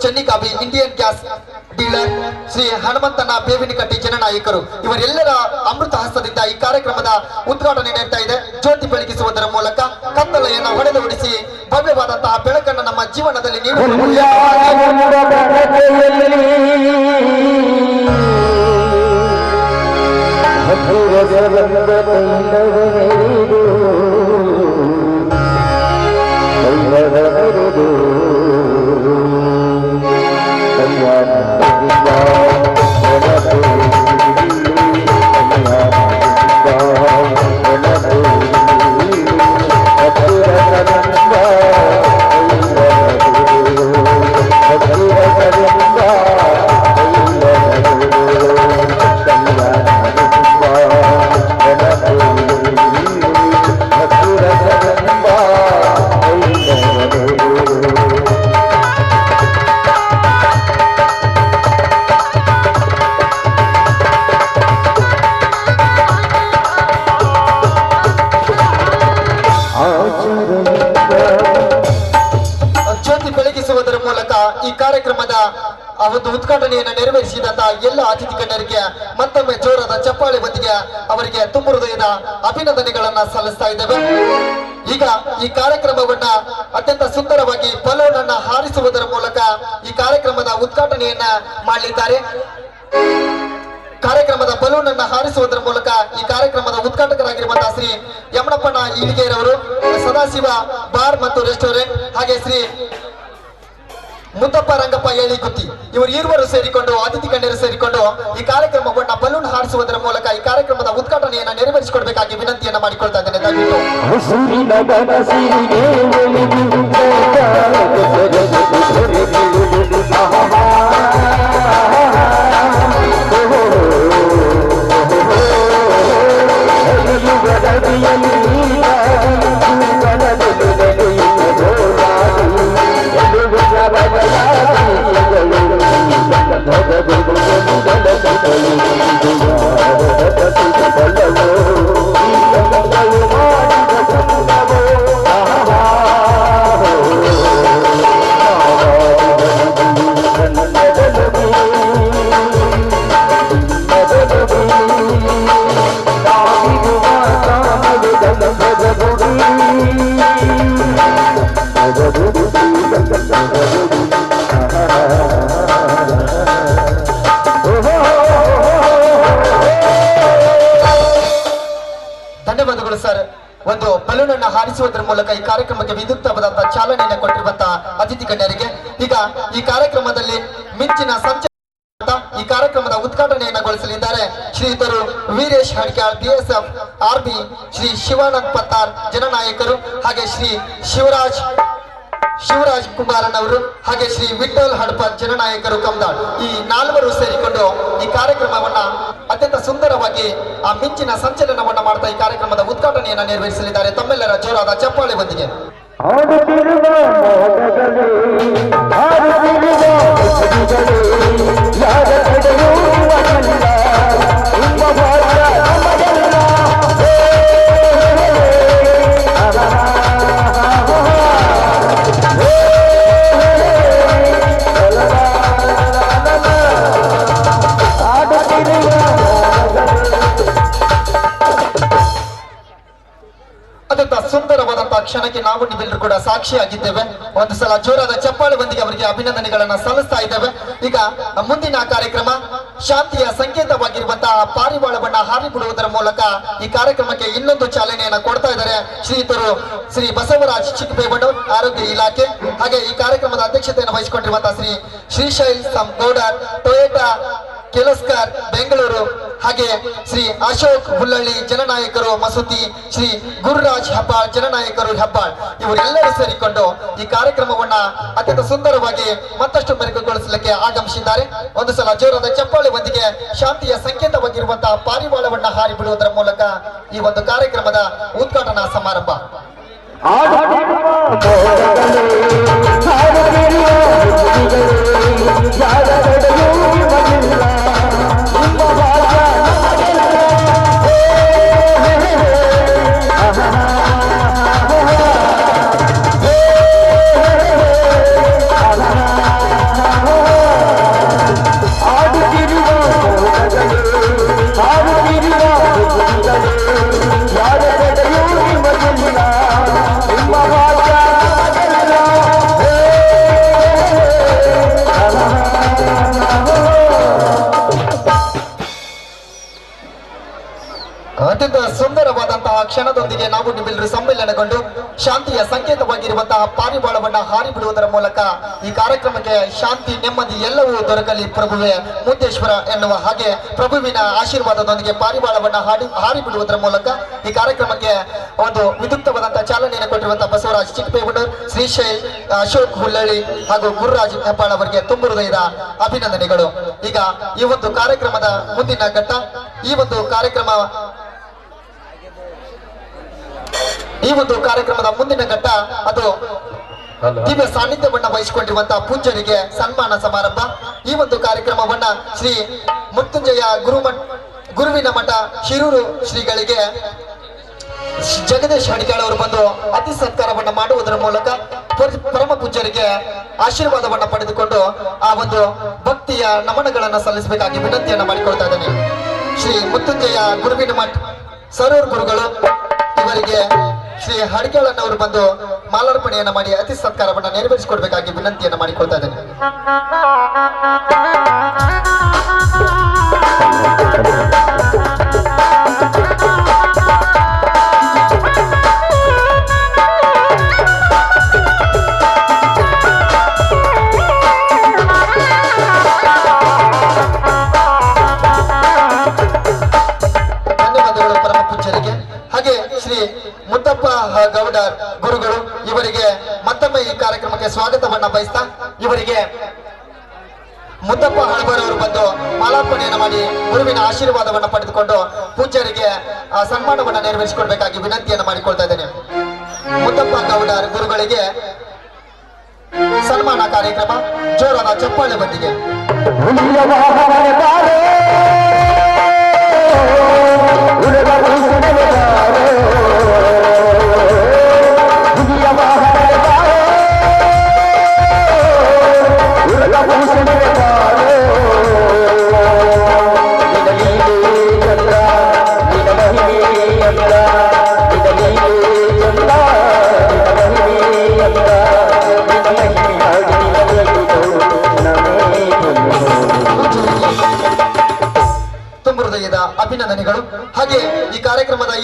Chennikabi Indian gas dealer, Shri ಹನುಮಂತನ ಬೇವಿನಕಟ್ಟಿ ಜನನಾಯಕರು, ಇವರೆಲ್ಲರ ಅಮೃತ ಹಸ್ತದಿಂದ ಈ ಕಾರ್ಯಕ್ರಮದ ಉದ್ಘಾಟನೆ ನಡೆಯುತ್ತಾ ಇದೆ. ಜ್ಯೋತಿ ಬೆಳಗಿಸುವುದರ ಮೂಲಕ ಕತ್ತಲೆಯನ್ನು ಹೊಡೆದು ಉಡಿಸಿ ಭವ್ಯವಾದಂತಹ ಬೆಳಕನ್ನು ನಮ್ಮ ಜೀವನದಲ್ಲಿ ನೀಡುವ ಈ ಕಾರ್ಯಕ್ರಮದ ಒಂದು ಉದ್ಘಾಟನೆಯನ್ನು ನೆರವೇರಿಸಿದಂತಹ ಎಲ್ಲ ಅತಿಥಿ ಗಣ್ಯರಿಗೆ ಮತ್ತೊಮ್ಮೆ ಜೋರಾದ ಚಪ್ಪಾಳೆ ಬಂದಿಗೆ ಅವರಿಗೆ ತುಂಬ ಹೃದಯದ ಅಭಿನಂದನೆಗಳನ್ನ ಸಲ್ಲಿಸ್ತಾ ಇದ್ದೇವೆ. ಈಗ ಈ ಕಾರ್ಯಕ್ರಮವನ್ನ ಅತ್ಯಂತ ಸುಂದರವಾಗಿ ಬಲೂನ್ ಅನ್ನ ಹಾರಿಸುವುದರ ಮೂಲಕ ಈ ಕಾರ್ಯಕ್ರಮದ ಉದ್ಘಾಟನೆಯನ್ನ ಮಾಡಲಿದ್ದಾರೆ. ಕಾರ್ಯಕ್ರಮದ ಬಲೂನ್ ಅನ್ನ ಹಾರಿಸುವುದರ ಮೂಲಕ ಈ ಕಾರ್ಯಕ್ರಮದ ಉದ್ಘಾಟಕರಾಗಿರುವಂತಹ ಶ್ರೀ ಯಮನಪ್ಪನ ಈಳಿಗೆರವರು, ಸದಾಶಿವ ಬಾರ್ ಮತ್ತು ರೆಸ್ಟೋರೆಂಟ್, ಹಾಗೆ ಶ್ರೀ ಮುತ್ತಪ್ಪ ರಂಗಪ್ಪ ಏಳಿಗುತ್ತಿ, ಇವರು ಇರುವರು ಸೇರಿಕೊಂಡು ಅತಿಥಿ ಗಣ್ಯರು ಸೇರಿಕೊಂಡು ಈ ಕಾರ್ಯಕ್ರಮವನ್ನ ಬಲೂನ್ ಹಾರಿಸುವುದರ ಮೂಲಕ ಈ ಕಾರ್ಯಕ್ರಮದ ಉದ್ಘಾಟನೆಯನ್ನ ನೆರವೇರಿಸಿಕೊಡ್ಬೇಕಾಗಿ ವಿನಂತಿಯನ್ನ ಮಾಡಿಕೊಳ್ತಾ ಇದ್ದೇನೆ. ದಯವಿಟ್ಟು ಆಗಮಿಸುವುದರ ಮೂಲಕ ಈ ಕಾರ್ಯಕ್ರಮಕ್ಕೆ ವಿದ್ಯುಕ್ತವಾದಂತಹ ಚಾಲನೆಯನ್ನು ಕೊಟ್ಟಿರುವಂತಹ ಅತಿಥಿ ಗಣ್ಯರಿಗೆ ಈಗ ಈ ಕಾರ್ಯಕ್ರಮದಲ್ಲಿ ಮಿಂಚಿನ ಸಂಚ ಈ ಕಾರ್ಯಕ್ರಮದ ಉದ್ಘಾಟನೆಯನ್ನಗೊಳಿಸಲಿದ್ದಾರೆ ಶ್ರೀಯುತರು ವೀರೇಶ್ ಹಡ್ಕ್ಯಾಳ್ ಬಿಎಸ್ಎಫ್ ಆರ್ಬಿ, ಶ್ರೀ ಶಿವಾನಂದ್ ಪತ್ತಾರ್ ಜನನಾಯಕರು, ಹಾಗೆ ಶ್ರೀ ಶಿವರಾಜ್ ಕುಮಾರನ್ ಅವರು, ಹಾಗೆ ಶ್ರೀ ವಿಠಲ್ ಹಡ್ಪದ್ ಜನನಾಯಕರು ಕಮ್ದಾಳ್. ಈ ನಾಲ್ವರು ಸೇರಿಕೊಂಡು ಈ ಕಾರ್ಯಕ್ರಮವನ್ನ ಅತ್ಯಂತ ಸುಂದರವಾಗಿ ಆ ಮಿಂಚಿನ ಸಂಚಲನವನ್ನ ಮಾಡ್ತಾ ಈ ಕಾರ್ಯಕ್ರಮದ ಉದ್ಘಾಟನೆಯನ್ನ ನೆರವೇರಿಸಲಿದ್ದಾರೆ. ತಮ್ಮೆಲ್ಲರ ಜೋರಾದ ಚಪ್ಪಾಳೆ ಬಂದಿದೆ. ಆಡುತ್ತಿರುವ ಮೋಡಗಳೇ, ಆಡುತ್ತಿರುವ ಮುಸುಡಿಗಳೇ, ಯಾರ ಕಡೆಯೂ ಇವನಲ್ಲ, ನಿಮ್ಮ ಭಾಗ್ಯ ನಮಗೆಲ್ಲ. ಅತ್ಯಂತ ಸುಂದರವಾದಂತಹ ಕ್ಷಣಕ್ಕೆ ನಾವು ನೀವೆಲ್ಲರೂ ಕೂಡ ಸಾಕ್ಷಿಯಾಗಿದ್ದೇವೆ. ಒಂದು ಸಲ ಜೋರಾದ ಚಪ್ಪಾಳೆ ಬಂದಿಗೆ ಅವರಿಗೆ ಅಭಿನಂದನೆಗಳನ್ನ ಸಲ್ಲಿಸ್ತಾ ಇದ್ದೇವೆ. ಈಗ ಮುಂದಿನ ಕಾರ್ಯಕ್ರಮ ಶಾಂತಿಯ ಸಂಕೇತವಾಗಿರುವಂತಹ ಪಾರಿವಾಳವನ್ನ ಹಾರಿ ಬಿಡುವುದರ ಮೂಲಕ ಈ ಕಾರ್ಯಕ್ರಮಕ್ಕೆ ಇನ್ನೊಂದು ಚಾಲನೆಯನ್ನ ಕೊಡ್ತಾ ಇದ್ದಾರೆ ಶ್ರೀಯುತರು ಶ್ರೀ ಬಸವರಾಜ್ ಚಿಕ್ಕಬೇಬಣ್ಣೂರ್, ಆರೋಗ್ಯ ಇಲಾಖೆ. ಹಾಗೆ ಈ ಕಾರ್ಯಕ್ರಮದ ಅಧ್ಯಕ್ಷತೆಯನ್ನು ವಹಿಸಿಕೊಂಡಿರುವಂತಹ ಶ್ರೀ ಶ್ರೀಶೈಲ್ ಗೌಡರ್, ಟೊಯೋಟಾ ಕೆಲಸ್ಕರ್ ಬೆಂಗಳೂರು, ಹಾಗೆ ಶ್ರೀ ಅಶೋಕ್ ಹುಲ್ಲಳ್ಳಿ ಜನನಾಯಕರು ಮಸೂತಿ, ಶ್ರೀ ಗುರುರಾಜ್ ಹೆಬ್ಬಾಳ್ ಜನನಾಯಕರು ಹೆಬ್ಬಾಳ್, ಇವರೆಲ್ಲರೂ ಸೇರಿಕೊಂಡು ಈ ಕಾರ್ಯಕ್ರಮವನ್ನ ಅತ್ಯಂತ ಸುಂದರವಾಗಿ ಮತ್ತಷ್ಟು ಮೆರುಗುಗೊಳಿಸಲಿಕ್ಕೆ ಆಗಮಿಸಿದ್ದಾರೆ. ಒಂದು ಸಲ ಜೋರಾದ ಚಪ್ಪಾಳೆ ಒಂದಿಗೆ ಶಾಂತಿಯ ಸಂಕೇತವಾಗಿರುವಂತಹ ಪಾರಿವಾಳವನ್ನ ಹಾರಿ ಬಿಡುವುದರ ಮೂಲಕ ಈ ಒಂದು ಕಾರ್ಯಕ್ರಮದ ಉದ್ಘಾಟನಾ ಸಮಾರಂಭ. ಅತ್ಯಂತ ಸುಂದರವಾದಂತಹ ಕ್ಷಣದೊಂದಿಗೆ ನಾವು ನೀವೆಲ್ಲರೂ ಸಮ್ಮಿಲನಗೊಂಡು ಶಾಂತಿಯ ಸಂಕೇತವಾಗಿರುವಂತಹ ಪಾರಿವಾಳವನ್ನ ಹಾರಿ ಬಿಡುವುದರ ಮೂಲಕ ಈ ಕಾರ್ಯಕ್ರಮಕ್ಕೆ ಶಾಂತಿ, ನೆಮ್ಮದಿ ಎಲ್ಲವೂ ದೊರಕಲಿ ಪ್ರಭುವೆ ಮುದ್ದೇಶ್ವರ ಎನ್ನುವ ಹಾಗೆ ಪ್ರಭುವಿನ ಆಶೀರ್ವಾದದೊಂದಿಗೆ ಪಾರಿವಾಳವನ್ನ ಹಾರಿ ಬಿಡುವುದರ ಮೂಲಕ ಈ ಕಾರ್ಯಕ್ರಮಕ್ಕೆ ಒಂದು ವಿದ್ಯುಕ್ತವಾದಂತಹ ಚಾಲನೆಯನ್ನು ಕೊಟ್ಟಿರುವಂತಹ ಬಸವರಾಜ್ ಚಿಕ್ಕಬೇಬಣ್ಣೂರ್, ಶ್ರೀಶೈಲ್ ಅಶೋಕ್ ಹುಲ್ಲಳ್ಳಿ ಹಾಗೂ ಗುರುರಾಜ್ ಹೆಬ್ಬಾಳ್ ಅವರಿಗೆ ತುಂಬು ಹೃದಯದ ಅಭಿನಂದನೆಗಳು. ಈಗ ಈ ಒಂದು ಕಾರ್ಯಕ್ರಮದ ಮುಂದಿನ ಘಟ್ಟ, ಈ ಒಂದು ಕಾರ್ಯಕ್ರಮದ ಮುಂದಿನ ಘಟ್ಟ ಅದು ದಿವ್ಯ ಸಾನ್ನಿಧ್ಯವನ್ನ ವಹಿಸಿಕೊಂಡಿರುವಂತಹ ಪೂಜ್ಯರಿಗೆ ಸನ್ಮಾನ ಸಮಾರಂಭ. ಈ ಒಂದು ಕಾರ್ಯಕ್ರಮವನ್ನ ಶ್ರೀ ಮೃತ್ಯುಂಜಯ ಗುರುವಿನ ಮಠ ಶಿರೂರು ಶ್ರೀಗಳಿಗೆ ಜಗದೀಶ್ ಹಡಿಕಾಳ್ ಅವರು ಬಂದು ಅತಿ ಸತ್ಕಾರವನ್ನ ಮಾಡುವುದರ ಮೂಲಕ ಪರಮ ಪೂಜ್ಯರಿಗೆ ಆಶೀರ್ವಾದವನ್ನ ಪಡೆದುಕೊಂಡು ಆ ಒಂದು ಭಕ್ತಿಯ ನಮನಗಳನ್ನ ಸಲ್ಲಿಸಬೇಕಾಗಿ ವಿನಂತಿಯನ್ನ ಮಾಡಿಕೊಳ್ತಾ ಇದ್ದೇನೆ. ಶ್ರೀ ಮೃತ್ಯುಂಜಯ ಗುರುವಿನ ಮಠ ಸರೂರ್ ಗುರುಗಳು ಇವರಿಗೆ ಶ್ರೀ ಹಡಿಕಾಳನ್ನವರು ಬಂದು ಮಾಲಾರ್ಪಣೆಯನ್ನ ಮಾಡಿ ಅತಿ ಸತ್ಕಾರವನ್ನ ನೆರವೇರಿಸಿಕೊಡ್ಬೇಕಾಗಿ ವಿನಂತಿಯನ್ನ ಮಾಡಿಕೊಳ್ತಾ ಇದ್ದೇನೆ. ಧನ್ಯವಾದಗಳು ಪರಮ ಪೂಜ್ಯರಿಗೆ. ಹಾಗೆ ಶ್ರೀ ಮುತ್ತಪ್ಪ ಗೌಡರ್ ಗುರುಗಳು ಇವರಿಗೆ ಮತ್ತೊಮ್ಮೆ ಈ ಕಾರ್ಯಕ್ರಮಕ್ಕೆ ಸ್ವಾಗತವನ್ನ ಬಯಸ್ತಾ ಇವರಿಗೆ ಮುತ್ತಪ್ಪ ಹಳಬರ್ ಅವರು ಬಂದು ಮಾಲಾರ್ಪಣೆಯನ್ನ ಮಾಡಿ ಗುರುವಿನ ಆಶೀರ್ವಾದವನ್ನ ಪಡೆದುಕೊಂಡು ಪೂಜ್ಯರಿಗೆ ಸನ್ಮಾನವನ್ನ ನೆರವೇರಿಸಿಕೊಡ್ಬೇಕಾಗಿ ವಿನಂತಿಯನ್ನ ಮಾಡಿಕೊಳ್ತಾ ಇದ್ದೇನೆ. ಮುತ್ತಪ್ಪ ಗೌಡರ್ ಗುರುಗಳಿಗೆ ಸನ್ಮಾನ ಕಾರ್ಯಕ್ರಮ ಜೋರಾದ ಚಪ್ಪಾಳೆ ಬಂದಿಗೆ.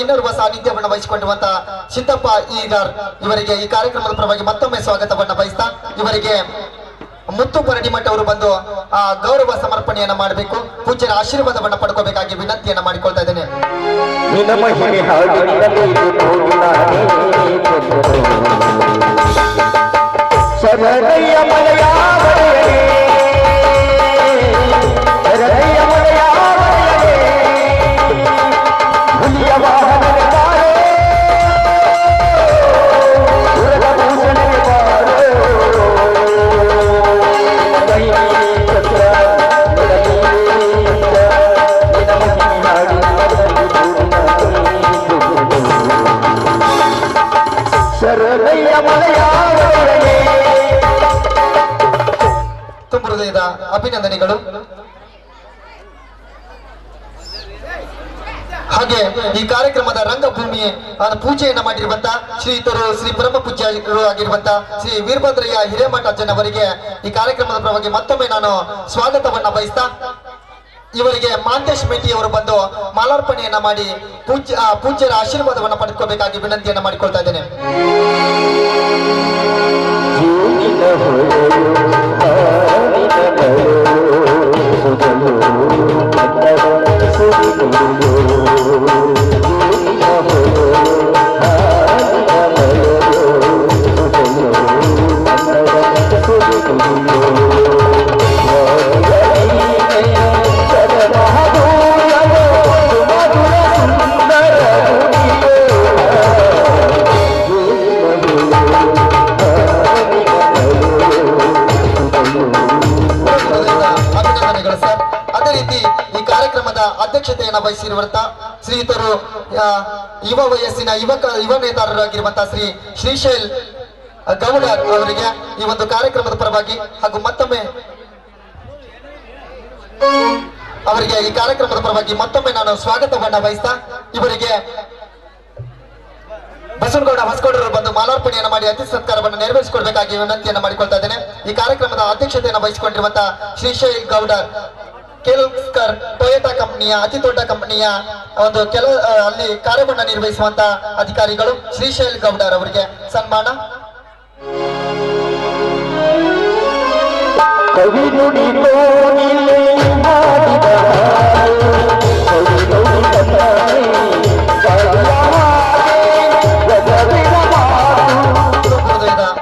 ಇನ್ನೋರ್ವ ಸಾನ್ನಿಧ್ಯವನ್ನು ವಹಿಸಿಕೊಂಡಿರುವಂತಹ ಸಿದ್ದಪ್ಪ ಈಗಾರ್ ಇವರಿಗೆ ಈ ಕಾರ್ಯಕ್ರಮದ ಪರವಾಗಿ ಮತ್ತೊಮ್ಮೆ ಸ್ವಾಗತವನ್ನ ಬಯಸ್ತಾ ಇವರಿಗೆ ಮುತ್ತು ಪರಡಿಮಠ ಅವರು ಬಂದು ಗೌರವ ಸಮರ್ಪಣೆಯನ್ನ ಮಾಡಬೇಕು, ಪೂಜ್ಯರ ಆಶೀರ್ವಾದವನ್ನ ಪಡ್ಕೋಬೇಕಾಗಿ ವಿನಂತಿಯನ್ನ ಮಾಡಿಕೊಳ್ತಾ ಇದ್ದೇನೆ. ತುಂಬ ಹೃದಯದ ಅಭಿನಂದನೆಗಳು. ಹಾಗೆ ಈ ಕಾರ್ಯಕ್ರಮದ ರಂಗಭೂಮಿ ಪೂಜೆಯನ್ನ ಮಾಡಿರುವಂತಹ ಶ್ರೀಯುತರು ಶ್ರೀ ಪರಮ ಪೂಜ್ಯರು ಆಗಿರುವಂತಹ ಶ್ರೀ ವೀರಭದ್ರಯ್ಯ ಹಿರೇಮಠಾಜನ್ ಅವರಿಗೆ ಈ ಕಾರ್ಯಕ್ರಮದ ಪರವಾಗಿ ಮತ್ತೊಮ್ಮೆ ನಾನು ಸ್ವಾಗತವನ್ನ ಬಯಸ್ತಾ ಇವರಿಗೆ ಮಾಂತೇಶ್ ಮೇಟಿ ಅವರು ಬಂದು ಮಾಲಾರ್ಪಣೆಯನ್ನ ಮಾಡಿ ಪೂಜ್ಯರ ಆಶೀರ್ವಾದವನ್ನ ಪಡೆದುಕೋಬೇಕಾಗಿ ವಿನಂತಿಯನ್ನ ಮಾಡಿಕೊಳ್ತಾ ಇದ್ದೇನೆ. ಅಧ್ಯಕ್ಷತೆಯನ್ನು ವಹಿಸಿರುವಂತಹ ಶ್ರೀಯುತರು ಯುವ ವಯಸ್ಸಿನ ಯುವ ನೇತಾರರಾಗಿರುವಂತಹ ಶ್ರೀ ಶ್ರೀಶೈಲ್ ಗೌಡರ್ ಅವರಿಗೆ ಈ ಒಂದು ಕಾರ್ಯಕ್ರಮದ ಪರವಾಗಿ ಹಾಗೂ ಮತ್ತೊಮ್ಮೆ ಅವರಿಗೆ ಈ ಕಾರ್ಯಕ್ರಮದ ಪರವಾಗಿ ಮತ್ತೊಮ್ಮೆ ನಾನು ಸ್ವಾಗತವನ್ನ ವಹಿಸ್ತಾ ಇವರಿಗೆ ಬಸವನಗೌಡ ಹೊಸಗೌಡರು ಬಂದು ಮಾಲಾರ್ಪಣೆಯನ್ನು ಮಾಡಿ ಅತಿಥಿ ಸತ್ಕಾರವನ್ನು ನೆರವೇರಿಸಿಕೊಡ್ಬೇಕಾಗಿ ವಿನಂತಿಯನ್ನು ಮಾಡಿಕೊಳ್ತಾ ಇದ್ದೇನೆ. ಈ ಕಾರ್ಯಕ್ರಮದ ಅಧ್ಯಕ್ಷತೆಯನ್ನು ವಹಿಸಿಕೊಂಡಿರುವಂತಹ ಶ್ರೀಶೈಲ್ ಗೌಡರ್ ಕೆಲ್ಸ್ಕರ್ ಟೊಯೋಟಾ ಕಂಪನಿಯ ಅತಿ ದೊಡ್ಡ ಕಂಪನಿಯ ಒಂದು ಅಲ್ಲಿ ಕಾರ್ಯವನ್ನ ನಿರ್ವಹಿಸುವಂತಹ ಅಧಿಕಾರಿಗಳು ಶ್ರೀಶೈಲ್ ಗೌಡರ್ ಅವರಿಗೆ ಸನ್ಮಾನ.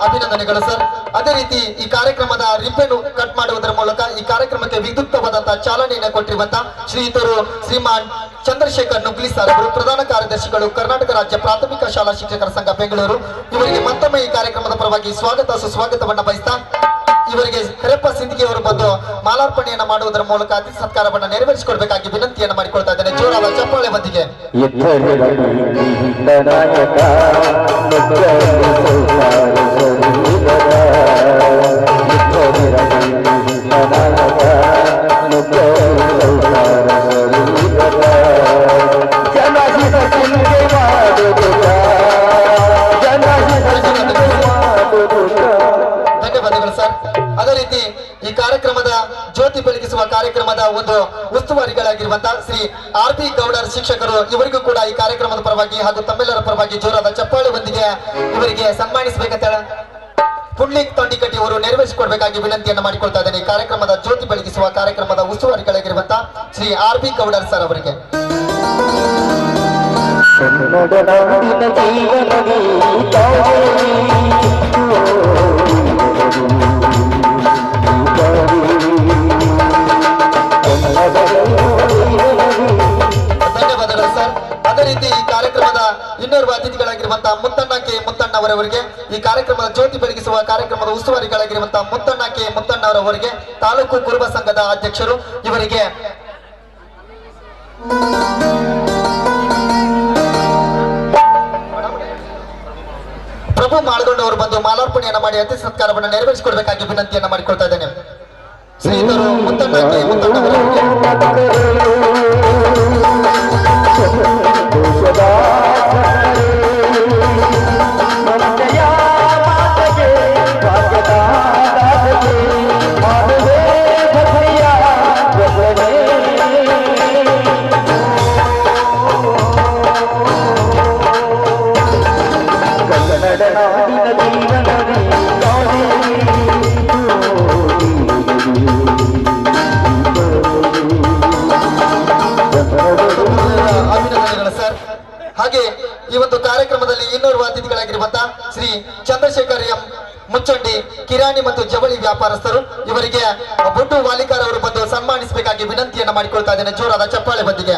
ಅಭಿನಂದನೆಗಳು ಸರ್. ಅದೇ ರೀತಿ ಈ ಕಾರ್ಯಕ್ರಮದ ರಿಬ್ಬನ್ ಕಟ್ ಮಾಡುವುದರ ಮೂಲಕ ಈ ಕಾರ್ಯಕ್ರಮಕ್ಕೆ ವಿದ್ಯುಕ್ತವಾದಂತಹ ಚಾಲನೆಯನ್ನು ಕೊಟ್ಟಿರುವಂತಹ ಶ್ರೀಯುತರು ಶ್ರೀಮಾನ್ ಚಂದ್ರಶೇಖರ್ ನುಗ್ಲಿ ಸರ್ ಅವರು ಪ್ರಧಾನ ಕಾರ್ಯದರ್ಶಿಗಳು ಕರ್ನಾಟಕ ರಾಜ್ಯ ಪ್ರಾಥಮಿಕ ಶಾಲಾ ಶಿಕ್ಷಕರ ಸಂಘ ಬೆಂಗಳೂರು ಇವರಿಗೆ ಮತ್ತೊಮ್ಮೆ ಈ ಕಾರ್ಯಕ್ರಮದ ಪರವಾಗಿ ಸ್ವಾಗತ ಸುಸ್ವಾಗತವನ್ನ ಬಯಸ್ತಾ ಇವರಿಗೆ ಕರೆಪ್ಪ ಸಿಂದಗಿ ಅವರು ಬಂದು ಮಾಲಾರ್ಪಣೆಯನ್ನ ಮಾಡುವುದರ ಮೂಲಕ ಅತಿಥಿ ಸತ್ಕಾರವನ್ನ ನೆರವೇರಿಸಿಕೊಡ್ಬೇಕಾಗಿ ವಿನಂತಿಯನ್ನ ಮಾಡಿಕೊಳ್ತಾ ಇದ್ದೇನೆ. ಜೋರಾದ ಚಪ್ಪಾಳೆ ಬಂದಿಗೆ. ಧನ್ಯವಾದಗಳು ಸರ್. ಅದೇ ರೀತಿ ಈ ಕಾರ್ಯಕ್ರಮದ ಜ್ಯೋತಿ ಬೆಳಗಿಸುವ ಕಾರ್ಯಕ್ರಮದ ಒಂದು ಉಸ್ತುವಾರಿಗಳಾಗಿರುವಂತಹ ಶ್ರೀ ಆರ್ ಪಿ ಗೌಡರ್ ಶಿಕ್ಷಕರು ಇವರಿಗೂ ಕೂಡ ಈ ಕಾರ್ಯಕ್ರಮದ ಪರವಾಗಿ ಹಾಗೂ ತಮ್ಮೆಲ್ಲರ ಪರವಾಗಿ ಜೋರಾದ ಚಪ್ಪಾಳೆ ಬಂದಿಗೆ ಇವರಿಗೆ ಸನ್ಮಾನಿಸಬೇಕಂತ ಪುಂಡ್ಲಿಕ್ ತೊಂಡಿಕಟ್ಟಿ ಅವರು ನೆರವೇರಿಸಿಕೊಡ್ಬೇಕಾಗಿ ವಿನಂತಿಯನ್ನ ಮಾಡಿಕೊಳ್ತಾ ಇದ್ದೇನೆ. ಈ ಕಾರ್ಯಕ್ರಮದ ಜ್ಯೋತಿ ಬೆಳಗಿಸುವ ಕಾರ್ಯಕ್ರಮದ ಉಸ್ತುವಾರಿಗಳಾಗಿರುವಂತಹ Shri R P Gowdar sir ಅವರಿಗೆ ಧನ್ಯವಾದಗಳು ಸರ್. ಅದೇ ರೀತಿ ಈ ಕಾರ್ಯಕ್ರಮದ ಇನ್ನೋರ್ವ ಅತಿಥಿಗಳಾಗಿರುವಂತಹ ಮುತ್ತಣ್ಣ ಕೆ ಮುತ್ತಣ್ಣ ಅವರವರಿಗೆ ಈ ಕಾರ್ಯಕ್ರಮದ ಜ್ಯೋತಿ ಬೆಳಗಿಸುವ ಕಾರ್ಯಕ್ರಮದ ಉಸ್ತುವಾರಿಗಳಾಗಿರುವಂತಹ ಮುತ್ತಣ್ಣ ಕೆ ಮುತ್ತಣ್ಣ ಅವರವರಿಗೆ ತಾಲೂಕು ಕುರುಬ ಸಂಘದ ಅಧ್ಯಕ್ಷರು ಇವರಿಗೆ ಪ್ರಭು ಮಾಳಗೊಂಡ ಅವರು ಬಂದು ಮಾಲಾರ್ಪಣೆಯನ್ನ ಮಾಡಿ ಅತಿಥಿ ಸತ್ಕಾರವನ್ನು ನೆರವೇರಿಸಿಕೊಡ್ಬೇಕಾಗಿ ವಿನಂತಿಯನ್ನ ಮಾಡಿಕೊಳ್ತಾ ಇದ್ದೇನೆ. ಶ್ರೀಧರು ಮುತ್ತಣ್ಣ ಕೆ ಮುತ್ತಣ್ಣ ಅವರವರಿಗೆ ಮತ್ತು ಜವಳಿ ವ್ಯಾಪಾರಸ್ಥರು ಇವರಿಗೆ ಬೊಡ್ಡು ವಾಲಿಕಾರ್ ಅವರು ಬಂದು ಸನ್ಮಾನಿಸಬೇಕಾಗಿ ವಿನಂತಿಯನ್ನ ಮಾಡಿಕೊಳ್ತಾ ಇದ್ದೇನೆ. ಜೋರಾದ ಚಪ್ಪಾಳೆ ಬಂದಿಗೆ.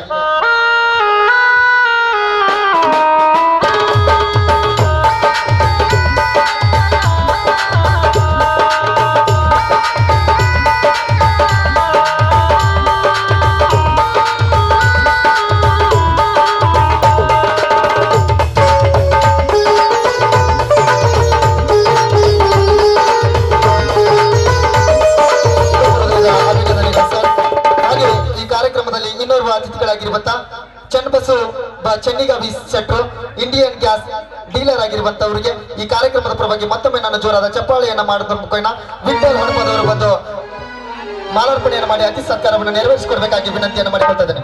ಇನ್ನೋರ್ವ ಅತಿಥಿಗಳಾಗಿರುವಂತ ಚನ್ನಬಸು ಚೆನ್ನಿಗಾವಿ ಶೆಟ್ರು ಇಂಡಿಯನ್ ಗ್ಯಾಸ್ ಡೀಲರ್ ಆಗಿರುವಂತವರಿಗೆ ಈ ಕಾರ್ಯಕ್ರಮದ ಪರವಾಗಿ ಮತ್ತೊಮ್ಮೆ ನಾನು ಜೋರಾದ ಚಪ್ಪಾಳೆಯನ್ನ ಮಾಡೋದ್ರ ಮುಖೇನ ವಿಠಲ್ ಹನುಮದವರು ಬಂದು ಮಾಲಾರ್ಪಣೆಯನ್ನು ಮಾಡಿ ಅತಿ ಸತ್ಕಾರವನ್ನು ನೆರವೇರಿಸಿಕೊಡ್ಬೇಕಾಗಿ ವಿನಂತಿಯನ್ನು ಮಾಡಿಕೊಳ್ತಾ ಇದ್ದೇನೆ.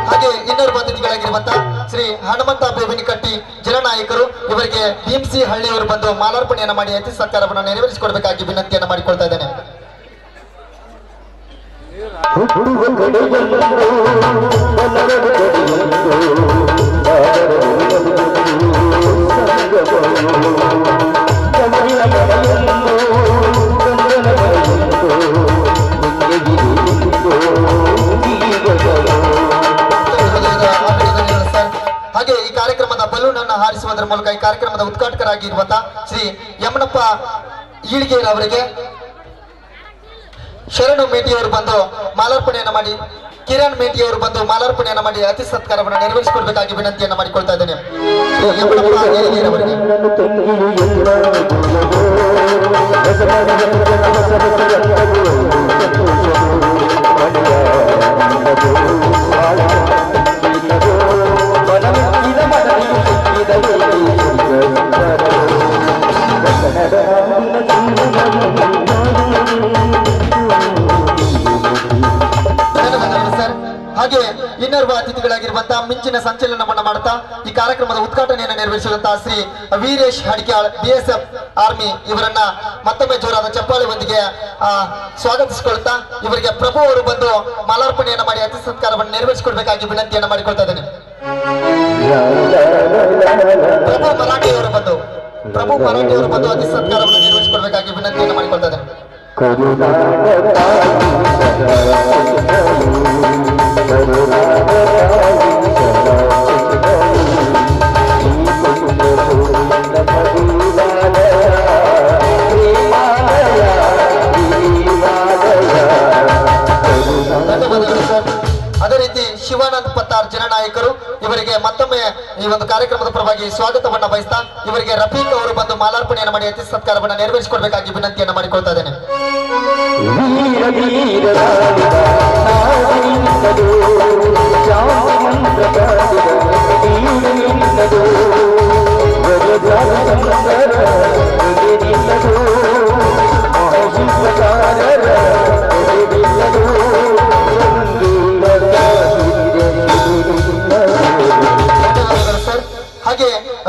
ಹಾಗೆ ಇನ್ನೋರ್ವ ಅತಿಥಿಗಳಾಗಿರುವಂತ ಶ್ರೀ ಹನುಮಂತ ಬೇವಿನಕಟ್ಟಿ ಜಲನಾಯಕರು ಇವರಿಗೆ ಭೀಮ್ಸಿ ಹಳ್ಳಿಯವರು ಬಂದು ಮಾಲಾರ್ಪಣೆಯನ್ನು ಮಾಡಿ ಅತಿ ಸತ್ಕಾರವನ್ನು ನೆರವೇರಿಸಿಕೊಡ್ಬೇಕಾಗಿ ವಿನಂತಿಯನ್ನು ಮಾಡಿಕೊಳ್ತಾ ಇದ್ದೇನೆ. ಹಾಗೆ ಈ ಕಾರ್ಯಕ್ರಮದ ಬಲೂನ್ ಅನ್ನು ಹಾರಿಸುವುದರ ಮೂಲಕ ಈ ಕಾರ್ಯಕ್ರಮದ ಉದ್ಘಾಟಕರಾಗಿರುವಂತಹ ಶ್ರೀ ಯಮನಪ್ಪ ಈಳ್ಗೇರ್ ಅವರಿಗೆ ಶರಣು ಮೇಟಿಯವರು ಬಂದು ಮಾಲಾರ್ಪಣೆಯನ್ನು ಮಾಡಿ ಕಿರಣ್ ಮೇಟಿಯವರು ಬಂದು ಮಾಲಾರ್ಪಣೆಯನ್ನು ಮಾಡಿ ಅತಿ ಸತ್ಕಾರವನ್ನು ನೆರವೇರಿಸಿಕೊಡ್ಬೇಕಾಗಿ ವಿನಂತಿಯನ್ನು ಮಾಡಿಕೊಳ್ತಾ ಇದ್ದೇನೆ. ಯಮನಪ್ಪ ಈಳ್ಗೇರ್ ಅವರಿಗೆ ಹಾಗೆ ಇನ್ನೋರ್ವ ಅತಿಥಿಗಳಾಗಿರುವಂತಹ ಮಿಂಚಿನ ಸಂಚಲನವನ್ನು ಮಾಡುತ್ತಾ ಈ ಕಾರ್ಯಕ್ರಮದ ಉದ್ಘಾಟನೆಯನ್ನು ನೆರವೇರಿಸಿದಂತಹ ಶ್ರೀ ವೀರೇಶ್ ಹಡಿಕ್ಯಾಳ್ BSF ಆರ್ಮಿ ಇವರನ್ನ ಮತ್ತೊಮ್ಮೆ ಜೋರಾದ ಚಪ್ಪಾಳೆಯೊಂದಿಗೆ ಸ್ವಾಗತಿಸಿಕೊಳ್ಳುತ್ತಾ ಇವರಿಗೆ ಪ್ರಭು ಅವರು ಬಂದು ಮಾಲಾರ್ಪಣೆಯನ್ನು ಮಾಡಿ ಅತಿ ಸತ್ಕಾರವನ್ನು ನೆರವೇರಿಸಿಕೊಡ್ಬೇಕಾಗಿ ವಿನಂತಿಯನ್ನು ಮಾಡಿಕೊಳ್ತಾ ಇದ್ದೇನೆ. ಪ್ರಭು ಮರಾಠಿಯವರು ಬಂದು ಅತಿ ಸತ್ಕಾರವನ್ನು ನೆರವೇರಿಸಿಕೊಡ್ಬೇಕಾಗಿ ವಿನಂತಿಯನ್ನು ಮಾಡಿಕೊಳ್ತಾ ಇದ್ದೇನೆ. ಅದೇ ರೀತಿ ಶಿವಾನಂದ್ ಪತ್ತಾರ್ ಜನನಾಯಕರು ಇವರಿಗೆ ಮತ್ತೊಮ್ಮೆ ಈ ಒಂದು ಕಾರ್ಯಕ್ರಮದ ಪರವಾಗಿ ಸ್ವಾಗತವನ್ನ ಬಯಸ್ತಾ ಇವರಿಗೆ ರಫೀಕ್ ಅವರು ಬಂದು ಮಾಲಾರ್ಪಣೆಯನ್ನು ಮಾಡಿ ಅತಿ ಸತ್ಕಾರವನ್ನು ನೆರವೇರಿಸಿಕೊಡ್ಬೇಕಾಗಿ ವಿನಂತಿಯನ್ನು ಮಾಡಿಕೊಳ್ತಾ ಇದ್ದೇನೆ. ಹಾಗೆ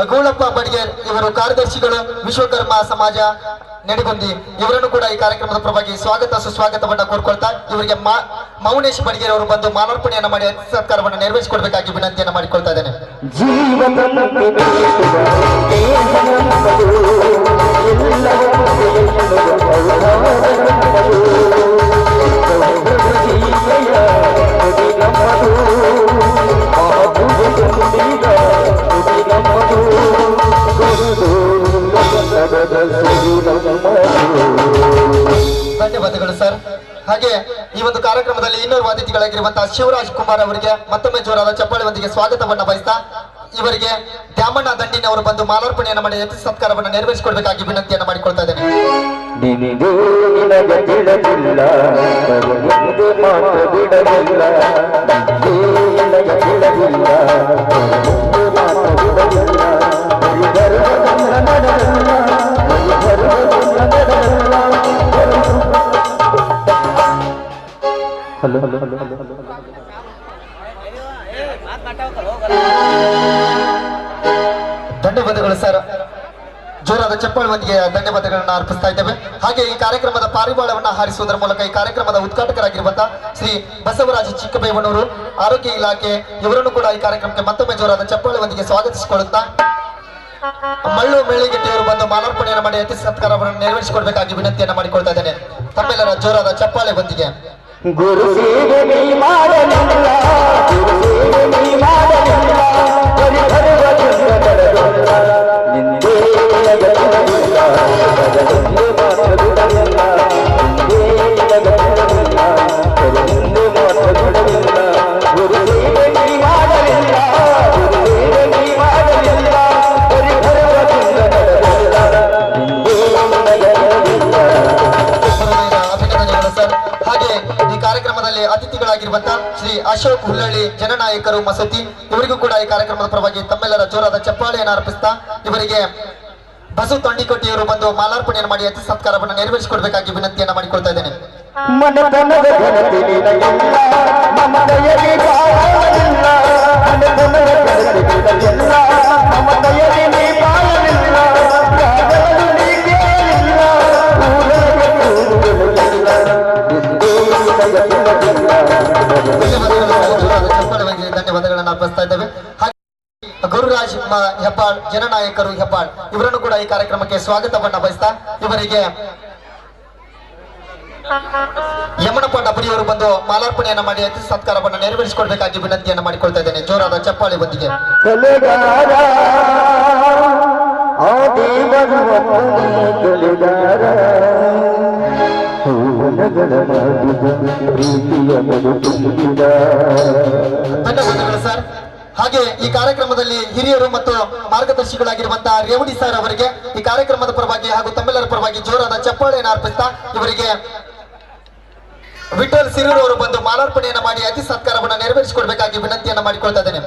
ಗೂಳಪ್ಪ ಬಡಿಗೇರ್ ಇವರು ಕಾರ್ಯದರ್ಶಿಗಳು ವಿಶ್ವಕರ್ಮ ಸಮಾಜ ನೆಡಗುಂದಿ ಇವರನ್ನು ಕೂಡ ಈ ಕಾರ್ಯಕ್ರಮದ ಪರವಾಗಿ ಸ್ವಾಗತ ಸುಸ್ವಾಗತವನ್ನ ಕೋರ್ಕೊಳ್ತಾ ಇವರಿಗೆ ಮೌನೇಶ್ ಬಡಿಗೇರ್ ಅವರು ಬಂದು ಮಾಲಾರ್ಪಣೆಯನ್ನು ಮಾಡಿ ಅತಿ ಸತ್ಕಾರವನ್ನು ನೆರವೇರಿಸಿಕೊಡ್ಬೇಕಾಗಿ ವಿನಂತಿಯನ್ನು ಮಾಡಿಕೊಳ್ತಾ ಇದ್ದೇನೆ. ಧನ್ಯವಾದಗಳು ಸರ್. ಹಾಗೆ ಈ ಒಂದು ಕಾರ್ಯಕ್ರಮದಲ್ಲಿ ಇನ್ನೋರ್ವ ಅತಿಥಿಗಳಾಗಿರುವಂತಹ ಶಿವರಾಜ್ ಕುಮಾರ್ ಅವರಿಗೆ ಮತ್ತೊಮ್ಮೆ ಜೋರಾದ ಚಪ್ಪಾಳೆಯೊಂದಿಗೆ ಸ್ವಾಗತವನ್ನ ಬಯಸ್ತಾ ಇವರಿಗೆ ದ್ಯಾಮಣ್ಣ ದಂಡಿನವರು ಬಂದು ಮಾಲಾರ್ಪಣೆಯನ್ನು ಮಾಡಿ ಅತಿ ಸತ್ಕಾರವನ್ನು ನೆರವೇರಿಸಿಕೊಡ್ಬೇಕಾಗಿ ವಿನಂತಿಯನ್ನು ಮಾಡಿಕೊಳ್ತಾ ಇದ್ದೇನೆ. ಧನ್ಯವಾದಗಳು ಸರ್. ಜೋರಾದ ಚಪ್ಪಾಳೆಯೊಂದಿಗೆ ಧನ್ಯವಾದಗಳನ್ನು ಅರ್ಪಿಸ್ತಾ ಇದ್ದೇವೆ. ಹಾಗೆ ಈ ಕಾರ್ಯಕ್ರಮದ ಪಾರಿವಾಳವನ್ನ ಹಾರಿಸುವುದರ ಮೂಲಕ ಈ ಕಾರ್ಯಕ್ರಮದ ಉದ್ಘಾಟಕರಾಗಿರುವಂತಹ ಶ್ರೀ ಬಸವರಾಜ ಚಿಕ್ಕಬೇವನೂರು ಆರೋಗ್ಯ ಇಲಾಖೆ ಇವರನ್ನು ಕೂಡ ಈ ಕಾರ್ಯಕ್ರಮಕ್ಕೆ ಮತ್ತೊಮ್ಮೆ ಜೋರಾದ ಚಪ್ಪಾಳೆಯೊಂದಿಗೆ ಸ್ವಾಗತಿಸಿಕೊಳ್ಳುತ್ತಾ ಮಳ್ಳು ಮೇಳಿಗೆಟ್ಟಿಯವರು ಬಂದು ಮಾಲಾರ್ಪಣೆಯನ್ನು ಮಾಡಿ ಅತಿ ಸತ್ಕಾರವನ್ನು ನೆರವೇರಿಸಿಕೊಡ್ಬೇಕಾಗಿ ವಿನಂತಿಯನ್ನು ಮಾಡಿಕೊಳ್ತಾ ಇದ್ದೇನೆ. ತಮ್ಮೆಲ್ಲರ ಜೋರಾದ ಚಪ್ಪಾಳೆ ಬಂದಿಗೆ ಗುರು ಸೇವೆ ನೀ ಮಾಡಲಿಲ್ಲ, ಗುರು ಸೇವೆ ನೀ ಮಾಡಲಿಲ್ಲ, ಪರಿಹರುವ ಚಂದ್ರಗಡಲಿಲ್ಲ, ನಿಂದೇ ಜಗತ್ತಿನವಿಲ್ಲ, ಜಗತ್ತಿಗೆ ಮಾತ್ರವಿಲ್ಲ, ನಿಂದೇ ಜಗತ್ತಿನವಿಲ್ಲ, ಹಿಂದೆ ಮಾತ್ರವಿಲ್ಲ. ಗುರು ಸೇವೆ ನೀ ಮಾಡಲಿಲ್ಲ, ಗುರು ಸೇವೆ ನೀ ಮಾಡಲಿಲ್ಲ, ಪರಿಹರುವ ಚಂದ್ರಗಡಲಿಲ್ಲ, ನಿಂದೇ ಜಗತ್ತಿನವಿಲ್ಲ. ಅಭಿನಂದನೆಗಳು ಸರ್. ಹಾಗೆ ಈ ಕಾರ್ಯಕ್ರಮದಲ್ಲಿ ಅತಿಥಿಗಳಾಗಿರುವಂತಹ ಶ್ರೀ ಅಶೋಕ್ ಹುಲ್ಲಳ್ಳಿ ಜನನಾಯಕರು ಮಸೂತಿ ಇವರಿಗೂ ಕೂಡ ಈ ಕಾರ್ಯಕ್ರಮದ ಪರವಾಗಿ ತಮ್ಮೆಲ್ಲರ ಜೋರಾದ ಚಪ್ಪಾಳೆಯನ್ನು ಅರ್ಪಿಸ್ತಾ ಇವರಿಗೆ ಬಸು ತೊಂಡಿಕೊಟ್ಟಿಯವರು ಬಂದು ಮಾಲಾರ್ಪಣೆಯನ್ನು ಮಾಡಿ ಅತಿ ಸತ್ಕಾರವನ್ನು ನೆರವೇರಿಸಿಕೊಡ್ಬೇಕಾಗಿ ವಿನಂತಿಯನ್ನು ಮಾಡಿಕೊಳ್ತಾ ಇದ್ದೇನೆ. ಮನತನದ ಘನತೆ ನಿನಗಿಲ್ಲ, ಮಮತೆಯಲ್ಲಿ ಬಾಳಲಿಲ್ಲ, ಮನತನದ ಘನತೆ ನಿನಗಿಲ್ಲ, ಮಮತೆಯಲ್ಲಿ ನೀ ಬಾಳಲಿಲ್ಲ, ಯಾರನ್ನು ನೀ ಕೇಳಿಲ್ಲ, ಊರೊಳಗೆ ಕೂರುವುದಿಲ್ಲ, ಎಂದೂ ಜಗತ್ತಿನವಿಲ್ಲ. ಜೋರಾದ ಚಪ್ಪಾಳೆಗೆ ಧನ್ಯವಾದಗಳನ್ನು ಅರ್ಪಿಸ್ತಾ ಇದ್ದೇವೆ. ಹಾಗೆ ಗುರುರಾಜ್ ಹೆಬ್ಬಾಳ್ ಜನನಾಯಕರು ಹೆಬ್ಬಾಳ್ ಇವರನ್ನು ಕೂಡ ಈ ಕಾರ್ಯಕ್ರಮಕ್ಕೆ ಸ್ವಾಗತವನ್ನ ಬಯಸ್ತಾ ಇವರಿಗೆ ಯಮನಪ್ಪ ಡಬರಿಯವರು ಬಂದು ಮಾಲಾರ್ಪಣೆಯನ್ನು ಮಾಡಿ ಅತಿ ಸತ್ಕಾರವನ್ನು ನೆರವೇರಿಸಿಕೊಡ್ಬೇಕಾಗಿ ವಿನಂತಿಯನ್ನು ಮಾಡಿಕೊಳ್ತಾ ಇದ್ದೇನೆ. ಜೋರಾದ ಚಪ್ಪಾಳೆ ಬಂದಿಗೆ ಕಲೆಗಾರ ಆ ದೇವರುವಪ್ಪನೇ ಕಲೆಗಾರ, ಹೂವನಗಳ ಮಾಡಿದ ಪ್ರೀತಿಯ ಮರು ತುಂಬಿದ. ಧನ್ಯವಾದಗಳು ಸರ್. ಹಾಗೆ ಈ ಕಾರ್ಯಕ್ರಮದಲ್ಲಿ ಹಿರಿಯರು ಮತ್ತು ಮಾರ್ಗದರ್ಶಿಗಳಾಗಿರುವಂತಹ ರೇವಡಿ ಸರ್ ಅವರಿಗೆ ಈ ಕಾರ್ಯಕ್ರಮದ ಪರವಾಗಿ ಹಾಗೂ ತಮ್ಮೆಲ್ಲರ ಪರವಾಗಿ ಜೋರಾದ ಚಪ್ಪಾಳೆಯನ್ನು ಅರ್ಪಿಸ್ತಾ ಇವರಿಗೆ ವಿಠಲ್ ಸಿರೂರ್ ಅವರು ಬಂದು ಮಾಲಾರ್ಪಣೆಯನ್ನು ಮಾಡಿ ಅತಿ ಸತ್ಕಾರವನ್ನು ನೆರವೇರಿಸಿಕೊಡ್ಬೇಕಾಗಿ ವಿನಂತಿಯನ್ನು ಮಾಡಿಕೊಳ್ತಾ ಇದ್ದೇನೆ.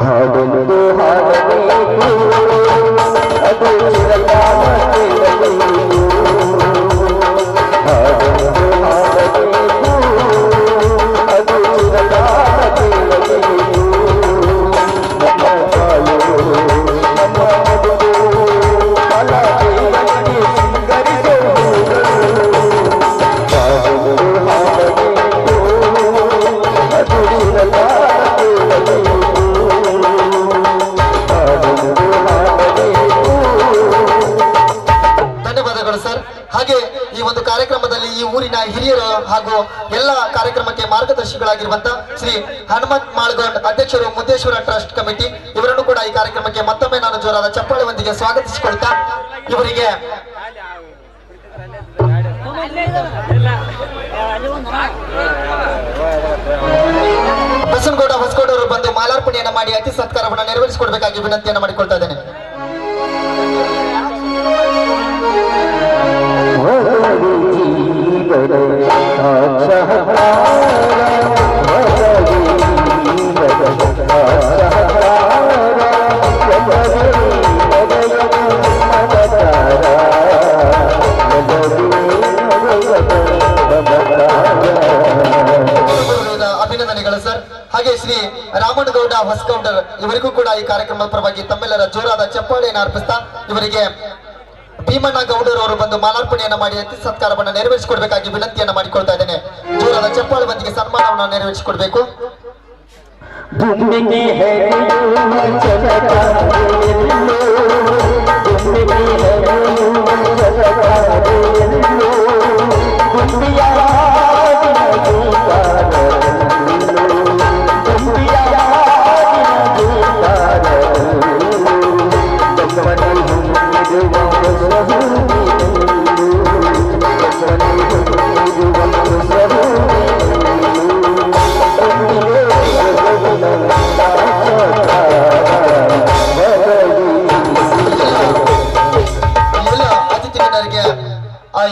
ಹಾಡಲು ಹಾಡಬೇಕು, ಅದು ಚಿರಕಾಲ ಕೇಳಬೇಕು, ಹಾಡಲು ಹಾಡಬೇಕು, ಅದು ಚಿರಕಾಲ ಕೇಳಬೇಕು, ನಮ್ಮ ಬಾಳು ನಮ್ಮ ಮದುವೆ ಫಲ ದೇವರಿಗೆ ಸಿಂಗರಿಸೋ ಹಾಡಲು ಹಾಡಬೇಕು, ಅದು ಚಿರಕಾಲ ಕೇಳಬೇಕು. ಧನ್ಯವಾದಗಳು ಸರ್. ಹಾಗೆ ಈ ಒಂದು ಕಾರ್ಯಕ್ರಮದಲ್ಲಿ ಈ ಊರಿನ ಹಿರಿಯರು ಹಾಗೂ ಎಲ್ಲ ಕಾರ್ಯಕ್ರಮಕ್ಕೆ ಮಾರ್ಗದರ್ಶಿಗಳಾಗಿರುವಂತಹ ಶ್ರೀ ಹನುಮಂತ್ ಮಾಳ್ಗೊಂಡ್ ಅಧ್ಯಕ್ಷರು ಮುದ್ದೇಶ್ವರ ಟ್ರಸ್ಟ್ ಕಮಿಟಿ ಇವರನ್ನು ಕೂಡ ಈ ಕಾರ್ಯಕ್ರಮಕ್ಕೆ ಮತ್ತೊಮ್ಮೆ ನಾನು ಜೋರಾದ ಚಪ್ಪಾಳೆಯೊಂದಿಗೆ ಸ್ವಾಗತಿಸಿಕೊಳ್ತಾ ಇವರಿಗೆ ಬಸನಗೌಡ ಹೊಸಗೌಡ ಅವರು ಬಂದು ಮಾಲಾರ್ಪಣೆಯನ್ನು ಮಾಡಿ ಅತಿ ಸತ್ಕಾರವನ್ನು ನೆರವೇರಿಸಿಕೊಡ್ಬೇಕಾಗಿ ವಿನಂತಿಯನ್ನು ಮಾಡಿಕೊಳ್ತಾ ಇದ್ದೇನೆ. ಅಭಿನಂದನೆಗಳು ಸರ್. ಹಾಗೆ ಶ್ರೀ ರಾಮನಗೌಡ ಹೊಸಗೌಡರ್ ಇವರಿಗೂ ಕೂಡ ಈ ಕಾರ್ಯಕ್ರಮದ ಪರವಾಗಿ ತಮ್ಮೆಲ್ಲರ ಜೋರಾದ ಚಪ್ಪಾಳೆಯನ್ನು ಅರ್ಪಿಸ್ತಾ ಇವರಿಗೆ ಭೀಮಣ್ಣ ಗೌಡರ್ ಅವರು ಬಂದು ಮಾಲಾರ್ಪಣೆಯನ್ನು ಮಾಡಿ ಅತಿ ಸತ್ಕಾರವನ್ನು ನೆರವೇರಿಸಿಕೊಡ್ಬೇಕಾಗಿ ವಿನಂತಿಯನ್ನು ಮಾಡಿಕೊಳ್ತಾ ಇದ್ದೇನೆ. ಜೋರಾದ ಚಪ್ಪಾಳೆ ಬಂದಿಗೆ ಸನ್ಮಾನವನ್ನು ನೆರವೇರಿಸಿಕೊಡ್ಬೇಕು.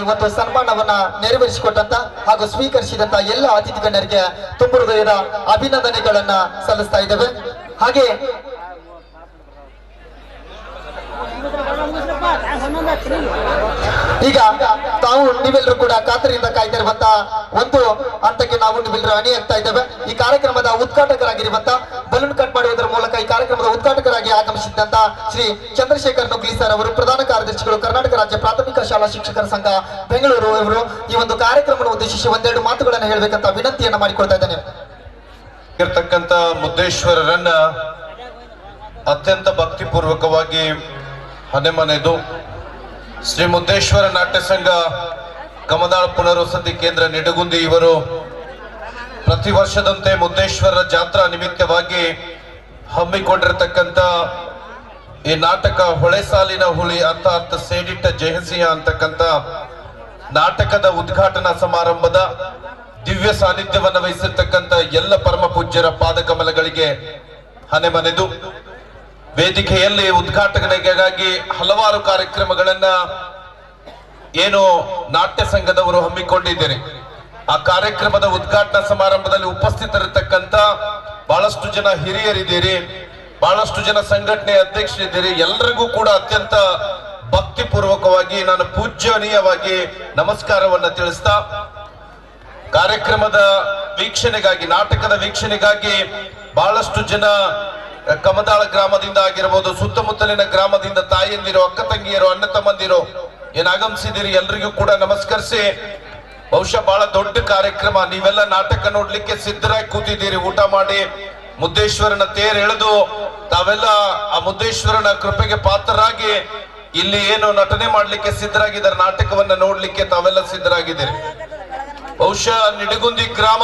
ಇವತ್ತು ಸನ್ಮಾನವನ್ನ ನೆರವೇರಿಸಿಕೊಟ್ಟಂತ ಹಾಗೂ ಸ್ವೀಕರಿಸಿದಂತ ಎಲ್ಲ ಅತಿಥಿ ಗಣ್ಯರಿಗೆ ತುಂಬ ಹೃದಯದ ಅಭಿನಂದನೆಗಳನ್ನ ಸಲ್ಲಿಸ್ತಾ ಇದ್ದೇವೆ. ಹಾಗೆ ಈಗ ತಾವು ನೀವೆಲ್ಲರೂ ಕೂಡ ಕಾತರಿಯಿಂದ ಕಾಯ್ತಾ ಇರುವಂತ ಒಂದು ಹಂತಕ್ಕೆ ನಾವು ನಿಮ್ಮೆಲ್ಲರೂ ಅಣಿಯಾಗ್ತಾ ಇದ್ದೇವೆ. ಈ ಕಾರ್ಯಕ್ರಮದ ಉದ್ಘಾಟಕರಾಗಿರುವಂತ ಬಲೂನ್ ಕಟ್ ಮಾಡುವುದರ ಮೂಲಕ ಈ ಕಾರ್ಯಕ್ರಮದ ಉದ್ಘಾಟಕರಾಗಿ ಆಗಮಿಸಿದಂತ ಶ್ರೀ ಚಂದ್ರಶೇಖರ್ ನುಗ್ಲಿ ಸರ್ ಅವರು, ಪ್ರಧಾನ ಕಾರ್ಯದರ್ಶಿಗಳು, ಕರ್ನಾಟಕ ರಾಜ್ಯ ಪ್ರಾಥಮಿಕ ಶಾಲಾ ಶಿಕ್ಷಕರ ಸಂಘ ಬೆಂಗಳೂರು ಇವರು ಈ ಒಂದು ಕಾರ್ಯಕ್ರಮವನ್ನು ಉದ್ದೇಶಿಸಿ ಒಂದೆರಡು ಮಾತುಗಳನ್ನು ಹೇಳಬೇಕಂತ ವಿನಂತಿಯನ್ನ ಮಾಡಿಕೊಳ್ತಾ ಇದ್ದೇನೆ. ಇರ್ತಕ್ಕಂಥ ಮುದ್ದೇಶ್ವರರನ್ನ ಅತ್ಯಂತ ಭಕ್ತಿಪೂರ್ವಕವಾಗಿ ಹನೆಮನೆದು ಶ್ರೀ ಮುದ್ದೇಶ್ವರ ನಾಟ್ಯ ಸಂಘ ಕಮದಾಳ ಪುನರ್ವಸತಿ ಕೇಂದ್ರ ನಿಡಗುಂದಿ ಇವರು ಪ್ರತಿ ವರ್ಷದಂತೆ ಮುದ್ದೇಶ್ವರ ಜಾತ್ರಾ ನಿಮಿತ್ತವಾಗಿ ಹಮ್ಮಿಕೊಂಡಿರತಕ್ಕಂಥ ಈ ನಾಟಕ ಹೊಳೆ ಸಾಲಿನ ಹುಲಿ ಅರ್ಥಾತ್ ಸೇಡಿಟ್ಟ ಜಯಸಿಂಹ ಅಂತಕ್ಕಂಥ ನಾಟಕದ ಉದ್ಘಾಟನಾ ಸಮಾರಂಭದ ದಿವ್ಯ ಸಾನ್ನಿಧ್ಯವನ್ನು ವಹಿಸಿರ್ತಕ್ಕಂಥ ಎಲ್ಲ ಪರಮ ಪೂಜ್ಯರ ಪಾದಕಮಲಗಳಿಗೆ ಹನೆಮನೆದು ವೇದಿಕೆಯಲ್ಲಿ ಉದ್ಘಾಟನೆಗಾಗಿ ಹಲವಾರು ಕಾರ್ಯಕ್ರಮಗಳನ್ನ ಏನು ನಾಟ್ಯ ಸಂಘದವರು ಹಮ್ಮಿಕೊಂಡಿದ್ದೀರಿ. ಆ ಕಾರ್ಯಕ್ರಮದ ಉದ್ಘಾಟನಾ ಸಮಾರಂಭದಲ್ಲಿ ಉಪಸ್ಥಿತರಿರ್ತಕ್ಕಂಥ ಬಹಳಷ್ಟು ಜನ ಹಿರಿಯರಿದ್ದೀರಿ, ಬಹಳಷ್ಟು ಜನ ಸಂಘಟನೆ ಅಧ್ಯಕ್ಷರಿದ್ದೀರಿ. ಎಲ್ಲರಿಗೂ ಕೂಡ ಅತ್ಯಂತ ಭಕ್ತಿಪೂರ್ವಕವಾಗಿ ನಾನು ಪೂಜ್ಯನೀಯವಾಗಿ ನಮಸ್ಕಾರವನ್ನ ತಿಳಿಸ್ತಾ ಕಾರ್ಯಕ್ರಮದ ವೀಕ್ಷಣೆಗಾಗಿ, ನಾಟಕದ ವೀಕ್ಷಣೆಗಾಗಿ ಬಹಳಷ್ಟು ಜನ ಕಮದಾಳ ಗ್ರಾಮದಿಂದ ಆಗಿರಬಹುದು, ಸುತ್ತಮುತ್ತಲಿನ ಗ್ರಾಮದಿಂದ ತಾಯಿಯಂದಿರು, ಅಕ್ಕ ತಂಗಿಯರು, ಅಣ್ಣ ತಮ್ಮಂದಿರು ಏನ್ ಆಗಮಿಸಿದಿರಿ ಎಲ್ರಿಗೂ ಕೂಡ ನಮಸ್ಕರಿಸಿ, ಬಹುಶಃ ಬಹಳ ದೊಡ್ಡ ಕಾರ್ಯಕ್ರಮ. ನೀವೆಲ್ಲ ನಾಟಕ ನೋಡ್ಲಿಕ್ಕೆ ಸಿದ್ಧರಾಗಿ ಕೂತಿದ್ದೀರಿ. ಊಟ ಮಾಡಿ ಮುದ್ದೇಶ್ವರನ ತೇರ್ ಎಳೆದು ತಾವೆಲ್ಲ ಆ ಮುದ್ದೇಶ್ವರನ ಕೃಪೆಗೆ ಪಾತ್ರರಾಗಿ ಇಲ್ಲಿ ಏನು ನಟನೆ ಮಾಡ್ಲಿಕ್ಕೆ ಸಿದ್ಧರಾಗಿದ್ದಾರೆ, ನಾಟಕವನ್ನ ನೋಡ್ಲಿಕ್ಕೆ ತಾವೆಲ್ಲ ಸಿದ್ಧರಾಗಿದ್ದೀರಿ. ಬಹುಶಃ ನಿಡಗುಂದಿ ಗ್ರಾಮ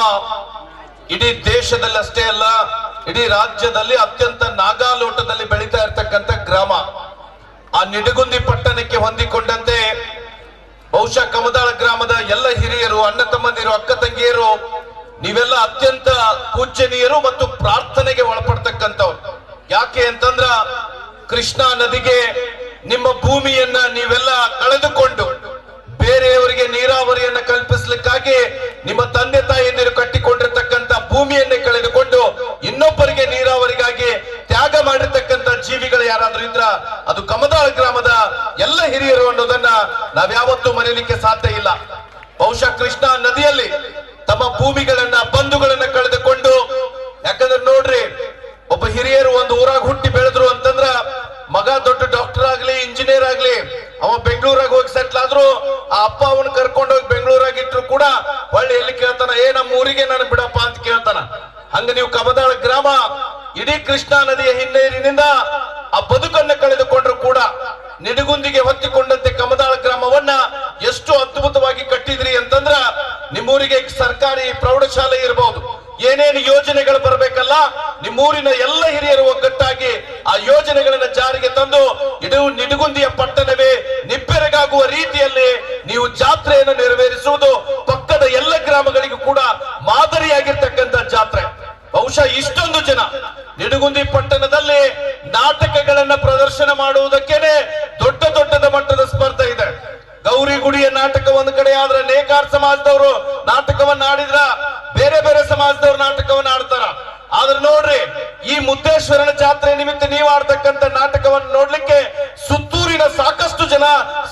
ಇಡೀ ದೇಶದಲ್ಲಿ ಅಷ್ಟೇ ಅಲ್ಲ, ಇಡೀ ರಾಜ್ಯದಲ್ಲಿ ಅತ್ಯಂತ ನಾಗಾಲೋಟದಲ್ಲಿ ಬೆಳೀತಾ ಇರ್ತಕ್ಕಂಥ ಗ್ರಾಮ. ಆ ನಿಡಗುಂದಿ ಪಟ್ಟಣಕ್ಕೆ ಹೊಂದಿಕೊಂಡಂತೆ ಬಹುಶಃ ಕಮದಾಳ ಗ್ರಾಮದ ಎಲ್ಲ ಹಿರಿಯರು, ಅಣ್ಣ ತಮ್ಮಂದಿರು, ಅಕ್ಕ ತಂಗಿಯರು ನೀವೆಲ್ಲ ಅತ್ಯಂತ ಪೂಜ್ಯನೀಯರು ಮತ್ತು ಪ್ರಾರ್ಥನೆಗೆ ಒಳಪಡ್ತಕ್ಕಂಥವ್ರು. ಯಾಕೆ ಅಂತಂದ್ರ ಕೃಷ್ಣಾ ನದಿಗೆ ನಿಮ್ಮ ಭೂಮಿಯನ್ನ ನೀವೆಲ್ಲ ಕಳೆದುಕೊಂಡು ಬೇರೆಯವರಿಗೆ ನೀರಾವರಿಯನ್ನ ಕಲ್ಪಿಸ್ಲಿಕ್ಕಾಗಿ ನಿಮ್ಮ ತಂದೆ ತಾಯಿಯಂದಿರು ಕಟ್ಟಿಕೊಂಡಿರ್ತಕ್ಕಂಥ ಭೂಮಿಯನ್ನೇ ಕಳೆದುಕೊಂಡು ಇನ್ನೊಬ್ಬರಿಗೆ ನೀರಾವರಿಗಾಗಿ ತ್ಯಾಗ ಮಾಡಿರ್ತಕ್ಕಂಥ ಜೀವಿಗಳು ಯಾರಾದ್ರೂ ಇದ್ರ ಅದು ಕಮದಾಳ ಗ್ರಾಮದ ಎಲ್ಲ ಹಿರಿಯರು ಅನ್ನೋದನ್ನ ನಾವ್ಯಾವತ್ತೂ ಮರೆಯಲಿಕ್ಕೆ ಸಾಧ್ಯ ಇಲ್ಲ. ಬಹುಶಃ ಕೃಷ್ಣಾ ನದಿಯಲ್ಲಿ ತಮ್ಮ ಭೂಮಿಗಳನ್ನ, ಬಂಧುಗಳನ್ನ ಕಳೆದುಕೊಂಡು, ಯಾಕಂದ್ರೆ ನೋಡ್ರಿ, ಒಬ್ಬ ಹಿರಿಯರು ಒಂದು ಊರಾಗ ಹುಟ್ಟಿ ಬೆಳೆದ್ರು ಅಂತಂದ್ರ ಮಗ ದೊಡ್ಡ ಡಾಕ್ಟರ್ ಆಗ್ಲಿ, ಇಂಜಿನಿಯರ್ ಆಗ್ಲಿ, ಅವ ಬೆಂಗಳೂರಾಗ ಹೋಗಿ ಸೆಟ್ಲ್ ಆದ್ರು ಆ ಅಪ್ಪ ಅವನ್ ಕರ್ಕೊಂಡು ಹೋಗಿ ಬೆಂಗಳೂರಾಗ ಇಟ್ರು ಕೂಡ ಒಳ್ಳೆ ಎಲ್ಲಿ ಕೇಳ್ತಾನ, ನಮ್ಮ ಊರಿಗೆ ನಾನು ಬಿಡಪ್ಪ ಅಂತ ಕೇಳ್ತಾನ. ಹಂಗ ನೀವು ಕಮದಾಳ ಗ್ರಾಮ ಇಡೀ ಕೃಷ್ಣಾ ನದಿಯ ಹಿನ್ನೀರಿನಿಂದ ಆ ಬದುಕನ್ನ ಕಳೆದುಕೊಂಡ್ರು ಕೂಡ ನಿಡಗುಂದಿಗೆ ಹೊತ್ತಿಕೊಂಡಂತೆ ಕಮದಾಳ ಗ್ರಾಮವನ್ನ ಎಷ್ಟು ಅದ್ಭುತವಾಗಿ ಕಟ್ಟಿದ್ರಿ ಅಂತಂದ್ರ ನಿಮ್ಮೂರಿಗೆ ಸರ್ಕಾರಿ ಪ್ರೌಢಶಾಲೆ ಇರಬಹುದು, ಏನೇನು ಯೋಜನೆಗಳು ಬರಬೇಕಲ್ಲ, ನಿಮ್ಮೂರಿನ ಎಲ್ಲ ಹಿರಿಯರು ಒಗ್ಗಟ್ಟಾಗಿ ಆ ಯೋಜನೆಗಳನ್ನ ಜಾರಿಗೆ ತಂದು ಇದು ನಿಡಗುಂದಿಯ ಪಟ್ಟಣವೇ ನಿಬ್ಬೆರಗಾಗುವ ರೀತಿಯಲ್ಲಿ ನೀವು ಜಾತ್ರೆಯನ್ನು ನೆರವೇರಿಸುವುದು ಪಕ್ಕದ ಎಲ್ಲ ಗ್ರಾಮಗಳಿಗೂ ಕೂಡ ಮಾದರಿಯಾಗಿರ್ತಕ್ಕಂಥ ಜಾತ್ರೆ. ಬಹುಶಃ ಇಷ್ಟೊಂದು ಜನ ನಿಡಗುಂದಿ ಪಟ್ಟಣದಲ್ಲಿ ನಾಟಕಗಳನ್ನ ಪ್ರದರ್ಶನ ಮಾಡುವುದಕ್ಕೇನೆ ದೊಡ್ಡ ದೊಡ್ಡದ ಮಟ್ಟದ ಸ್ಪರ್ಧೆ ಇದೆ. ಗೌರಿ ಗುಡಿಯ ನಾಟಕ ಒಂದು ಕಡೆ ಆದ್ರೆ ನೇಕಾರ ಸಮಾಜದವರು ನಾಟಕವನ್ನ ಆಡಿದ್ರ ಬೇರೆ ಬೇರೆ ಸಮಾಜದವ್ರು ನಾಟಕವನ್ನ ಆಡ್ತಾರ. ಆದ್ರೆ ನೋಡ್ರಿ, ಈ ಮುದ್ದೇಶ್ವರನ ಜಾತ್ರೆ ನಿಮಿತ್ತ ನೀವು ಆಡ್ತಕ್ಕಂಥ ನಾಟಕವನ್ನು ನೋಡ್ಲಿಕ್ಕೆ ಸುತ್ತೂರಿನ ಸಾಕಷ್ಟು ಜನ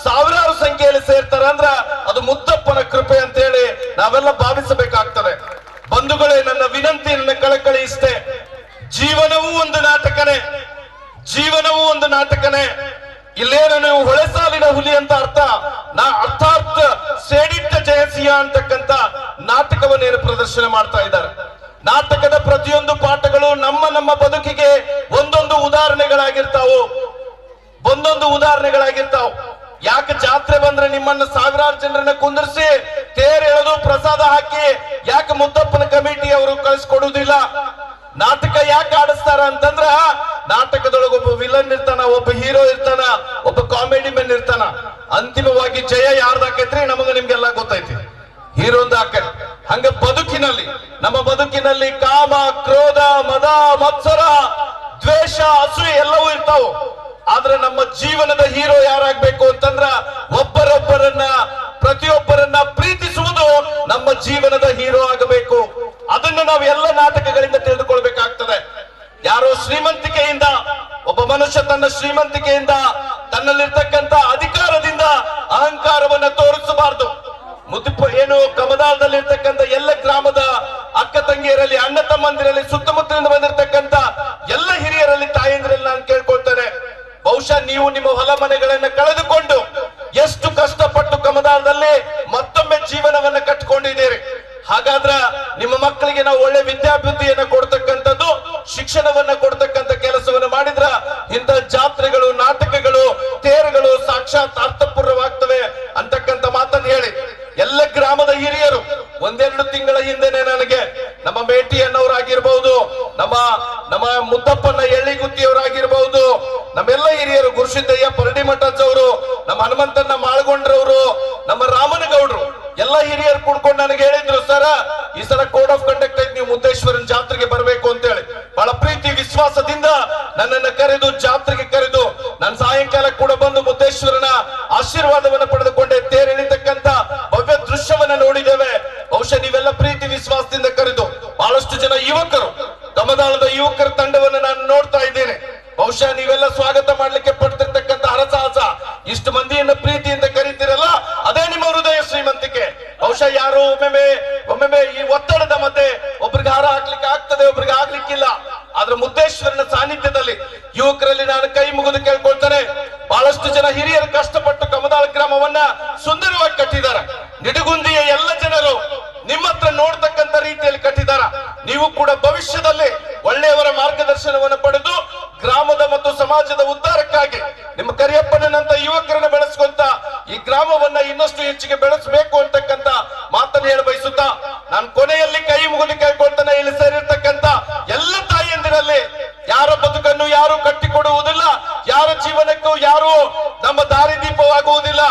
ಸಾವಿರಾರು ಸಂಖ್ಯೆಯಲ್ಲಿ ಸೇರ್ತಾರ ಅಂದ್ರ ಅದು ಮುದ್ದಪ್ಪನ ಕೃಪೆ ಅಂತ ಹೇಳಿ ನಾವೆಲ್ಲ ಭಾವಿಸಬೇಕಾಗ್ತದೆ. ಬಂಧುಗಳೇ, ನನ್ನ ವಿನಂತಿ, ನನ್ನ ಕಳಕಳಿ ಇಷ್ಟೇ. ಜೀವನವೂ ಒಂದು ನಾಟಕನೇ, ಜೀವನವೂ ಒಂದು ನಾಟಕನೇ. ಇಲ್ಲೇನು ನೀವು ಹೊಳೆ ಸಾಲಿನ ಹುಲಿ ಅಂತ ಅರ್ಥಾತ್ ಸೇಡಿಟ್ಟ ಜಯಸಿಂಹ ಅಂತಕ್ಕಂಥ ನಾಟಕವನ್ನೇನು ಪ್ರದರ್ಶನ ಮಾಡ್ತಾ ಇದ್ದಾರೆ. ನಾಟಕದ ಪ್ರತಿಯೊಂದು ಪಾಠಗಳು ನಮ್ಮ ನಮ್ಮ ಬದುಕಿಗೆ ಒಂದೊಂದು ಉದಾಹರಣೆಗಳಾಗಿರ್ತಾವು, ಒಂದೊಂದು ಉದಾಹರಣೆಗಳಾಗಿರ್ತಾವು. ಯಾಕೆ ಜಾತ್ರೆ ಬಂದ್ರೆ ನಿಮ್ಮನ್ನ ಸಾವಿರಾರು ಜನರನ್ನ ಕುಂದಿರಿಸಿ ತೇರ್ ಎಳೆದು ಪ್ರಸಾದ ಹಾಕಿ ಯಾಕೆ ಮುದ್ದಪ್ಪನ ಕಮಿಟಿ ಅವರು ಕಳಿಸ್ಕೊಡುವುದಿಲ್ಲ? ನಾಟಕ ಯಾಕೆ ಆಡಿಸ್ತಾರ ಅಂತಂದ್ರ ನಾಟಕದೊಳಗೆ ಒಬ್ಬ ವಿಲನ್ ಇರ್ತಾನ, ಒಬ್ಬ ಹೀರೋ ಇರ್ತಾನ, ಒಬ್ಬ ಕಾಮಿಡಿ ಮೆನ್ ಇರ್ತಾನ. ಅಂತಿಮವಾಗಿ ಜಯ ಯಾರ್ದಾಕೈತ್ರಿ ನಮಗ ನಿಮ್ಗೆಲ್ಲ ಗೊತ್ತೈತಿ, ಹೀರೋಂದ ಆಕೈತಿ. ಹಂಗ ಬದುಕಿನಲ್ಲಿ, ನಮ್ಮ ಬದುಕಿನಲ್ಲಿ ಕಾಮ, ಕ್ರೋಧ, ಮದ, ಮತ್ಸರ, ದ್ವೇಷ, ಅಸೂಯೆ ಎಲ್ಲವೂ ಇರ್ತಾವ. ಆದ್ರೆ ನಮ್ಮ ಜೀವನದ ಹೀರೋ ಯಾರಾಗ್ಬೇಕು ಅಂತಂದ್ರ ಒಬ್ಬರೊಬ್ಬರನ್ನ, ಪ್ರತಿಯೊಬ್ಬರನ್ನ ಪ್ರೀತಿಸುವುದು ನಮ್ಮ ಜೀವನದ ಹೀರೋ ಆಗಬೇಕು. ಅದನ್ನು ನಾವು ಎಲ್ಲ ನಾಟಕಗಳಿಂದ ತಿಳಿದುಕೊಳ್ಬೇಕಾಗ್ತದೆ. ಯಾರೋ ಶ್ರೀಮಂತಿಕೆಯಿಂದ, ಒಬ್ಬ ಮನುಷ್ಯ ತನ್ನ ಶ್ರೀಮಂತಿಕೆಯಿಂದ, ತನ್ನಲ್ಲಿರ್ತಕ್ಕಂಥ ಅಧಿಕಾರದಿಂದ ಅಹಂಕಾರವನ್ನ ತೋರಿಸಬಾರದು. ಏನು ಕಮದಾಳದಲ್ಲಿರ್ತಕ್ಕಂಥ ಎಲ್ಲ ಗ್ರಾಮದ ತಂಗಿಯರಲ್ಲಿ, ಅಣ್ಣ ತಮ್ಮಂದಿರಲ್ಲಿ, ಸುತ್ತಮುತ್ತಲಿಂದ ಬಂದಿರತಕ್ಕಂತ ಎಲ್ಲ ಹಿರಿಯರಲ್ಲಿ, ತಾಯಂದಿರಲ್ಲಿ ನಾನು ಕೇಳ್ಕೊಳ್ತೇನೆ, ಬಹುಶಃ ನೀವು ನಿಮ್ಮ ಹೊಲ ಮನೆಗಳನ್ನ ಕಳೆದುಕೊಂಡು ಎಷ್ಟು ಕಷ್ಟಪಟ್ಟು ಕಮದಾಳದಲ್ಲಿ ಮತ್ತೊಮ್ಮೆ ಜೀವನವನ್ನ ಕಟ್ಟಿಕೊಂಡಿದ್ದೀರಿ. ಹಾಗಾದ್ರ ನಿಮ್ಮ ಮಕ್ಕಳಿಗೆ ನಾವು ಒಳ್ಳೆ ವಿದ್ಯಾಭ್ಯುತಿಯನ್ನ ಕೊಡ್ತಕ್ಕಂಥದ್ದು, ಶಿಕ್ಷಣವನ್ನ ಕೊಡ್ತಕ್ಕಂಥ ಕೆಲಸವನ್ನ ಮಾಡಿದ್ರ ಇಂಥ ಜಾತ್ರೆಗಳು, ನಾಟಕಗಳು, ತೇರುಗಳು ಸಾಕ್ಷಾತ್ ಅರ್ಥಪೂರ್ಣವಾಗ್ತವೆ ಅಂತಕ್ಕಂಥ ಮಾತನ್ನು ಹೇಳಿ ಎಲ್ಲ ಗ್ರಾಮದ ಹಿರಿಯರು ಒಂದೆರಡು ತಿಂಗಳ ಹಿಂದೆನೆ ನನಗೆ ನಮ್ಮ ಮೇಟಿಯನ್ನವರಾಗಿರ್ಬಹುದು, ನಮ್ಮ ಮುದ್ದಪ್ಪನ ಎಳ್ಳಿಗುತ್ತಿಯವರಾಗಿರ್ಬಹುದು, ನಮ್ಮೆಲ್ಲ ಹಿರಿಯರು ಗುರುಸಿದ್ದಯ್ಯ ಪರಡಿಮಠಜವರು, ನಮ್ಮ ಹನುಮಂತನ ಮಾಳ್ಗೊಂಡ್ರವರು, ನಮ್ಮ ರಾಮನಗೌಡರು ಎಲ್ಲ ಹಿರಿಯರು ಕೂಡ್ಕೊಂಡು ನನಗೆ ಹೇಳಿದ್ರು, ಸರ ಈ ಸಲ ಕೋಡ್ ಆಫ್ ಕಂಡಕ್ಟ್ ಐತಿ, ನೀವು ಮುದ್ದೇಶ್ವರನ ಜಾತ್ರೆಗೆ ಬರಬೇಕು ಅಂತ ಹೇಳಿ ಬಹಳ ಪ್ರೀತಿ ವಿಶ್ವಾಸದಿಂದ ನನ್ನನ್ನು ಕರೆದು ಜಾತ್ರೆಗೆ ಕರೆದು ನಾನು ಸಾಯಂಕಾಲ ಕೂಡ ಬಂದು ಮುದ್ದೇಶ್ವರನ ಆಶೀರ್ವಾದವನ್ನು ಪಡೆದುಕೊಂಡೆ. ತೇರೆಳಿತಕ್ಕಂತ ಭವ್ಯ ದೃಶ್ಯವನ್ನ ನೋಡಿದ್ದೇವೆ. ಬಹುಶಃ ನೀವೆಲ್ಲ ಪ್ರೀತಿ ವಿಶ್ವಾಸದಿಂದ ಕರೆದು ಬಹಳಷ್ಟು ಜನ ಯುವಕರು, ಕಮದಾಳದ ಯುವಕರ ತಂಡವನ್ನು ನಾನು ನೋಡ್ತಾ ಇದ್ದೇನೆ. ಬಹುಶಃ ನೀವೆಲ್ಲ ಸ್ವಾಗತ ಮಾಡ್ಲಿಕ್ಕೆ ಪಡ್ತಿರ್ತಕ್ಕಂಥ ಹರಸಾಹಸ, ಇಷ್ಟು ಮಂದಿಯನ್ನ ಪ್ರೀತಿಯಿಂದ ಕರೀತಿರಲ್ಲ, ಅದೇ ನಿಮ್ಮ ಹೃದಯ ಶ್ರೀಮಂತಿಕೆ. ಬಹುಶಃ ಯಾರು ಒಮ್ಮೊಮ್ಮೆ ಈ ಒತ್ತಡದ ಮಧ್ಯೆ ಒಬ್ರಿಗೆ ಹಾರ ಹಾಕ್ಲಿಕ್ಕೆ ಆಗ್ತದೆ, ಒಬ್ರಿಗೆ ಆಗ್ಲಿಕ್ಕಿಲ್ಲ. ಆದ್ರೆ ಮುದ್ದೇಶ್ವರನ ಸಾನ್ನಿಧ್ಯದಲ್ಲಿ ಯುವಕರಲ್ಲಿ ನಾನು ಕೈ ಮುಗಿದು ಕೇಳ್ಕೊಳ್ತೇನೆ, ಬಹಳಷ್ಟು ಜನ ಹಿರಿಯರು ಕಷ್ಟಪಟ್ಟು ಕಮದಾಳ ಗ್ರಾಮವನ್ನ ಸುಂದರವಾಗಿ ಕಟ್ಟಿದ್ದಾರೆ. ನಿಡುಗುಂದಿಯ ಎಲ್ಲ ಜನರು ನಿಮ್ಮ ಹತ್ರ ನೋಡ್ತಕ್ಕಂಥ ರೀತಿಯಲ್ಲಿ ಕಟ್ಟಿದಾರ. ನೀವು ಕೂಡ ಭವಿಷ್ಯದಲ್ಲಿ ಒಳ್ಳೆಯವರ ಮಾರ್ಗದರ್ಶನವನ್ನು ಪಡೆದು ಗ್ರಾಮದ ಮತ್ತು ಸಮಾಜದ ಉದ್ಧಾರಕ್ಕಾಗಿ ನಿಮ್ಮ ಕರಿಯಪ್ಪನಂತ ಯುವಕರನ್ನ ಬೆಳೆಸ್ಕೊಂತ ಈ ಗ್ರಾಮವನ್ನ ಇನ್ನಷ್ಟು ಹೆಚ್ಚಿಗೆ ಬೆಳೆಸಬೇಕು ಅಂತಕ್ಕಂಥ ಮಾತನ್ನು ಹೇಳ ಬಯಸುತ್ತಾ ನಾನು ಕೊನೆಯಲ್ಲಿ ಕೈ ಮುಗಿದು ಕೇಳ್ಕೊಳ್ತಾನೆ, ಇಲ್ಲಿ ಸೇರಿರ್ತಕ್ಕಂಥ ಎಲ್ಲ ತಾಯಿಯಂದಿರಲ್ಲಿ ಯಾರ ಬದುಕನ್ನು ಯಾರು ಕಟ್ಟಿಕೊಡುವುದಿಲ್ಲ, ಯಾರ ಜೀವನಕ್ಕೂ ಯಾರು ನಮ್ಮ ದಾರಿದೀಪವಾಗುವುದಿಲ್ಲ.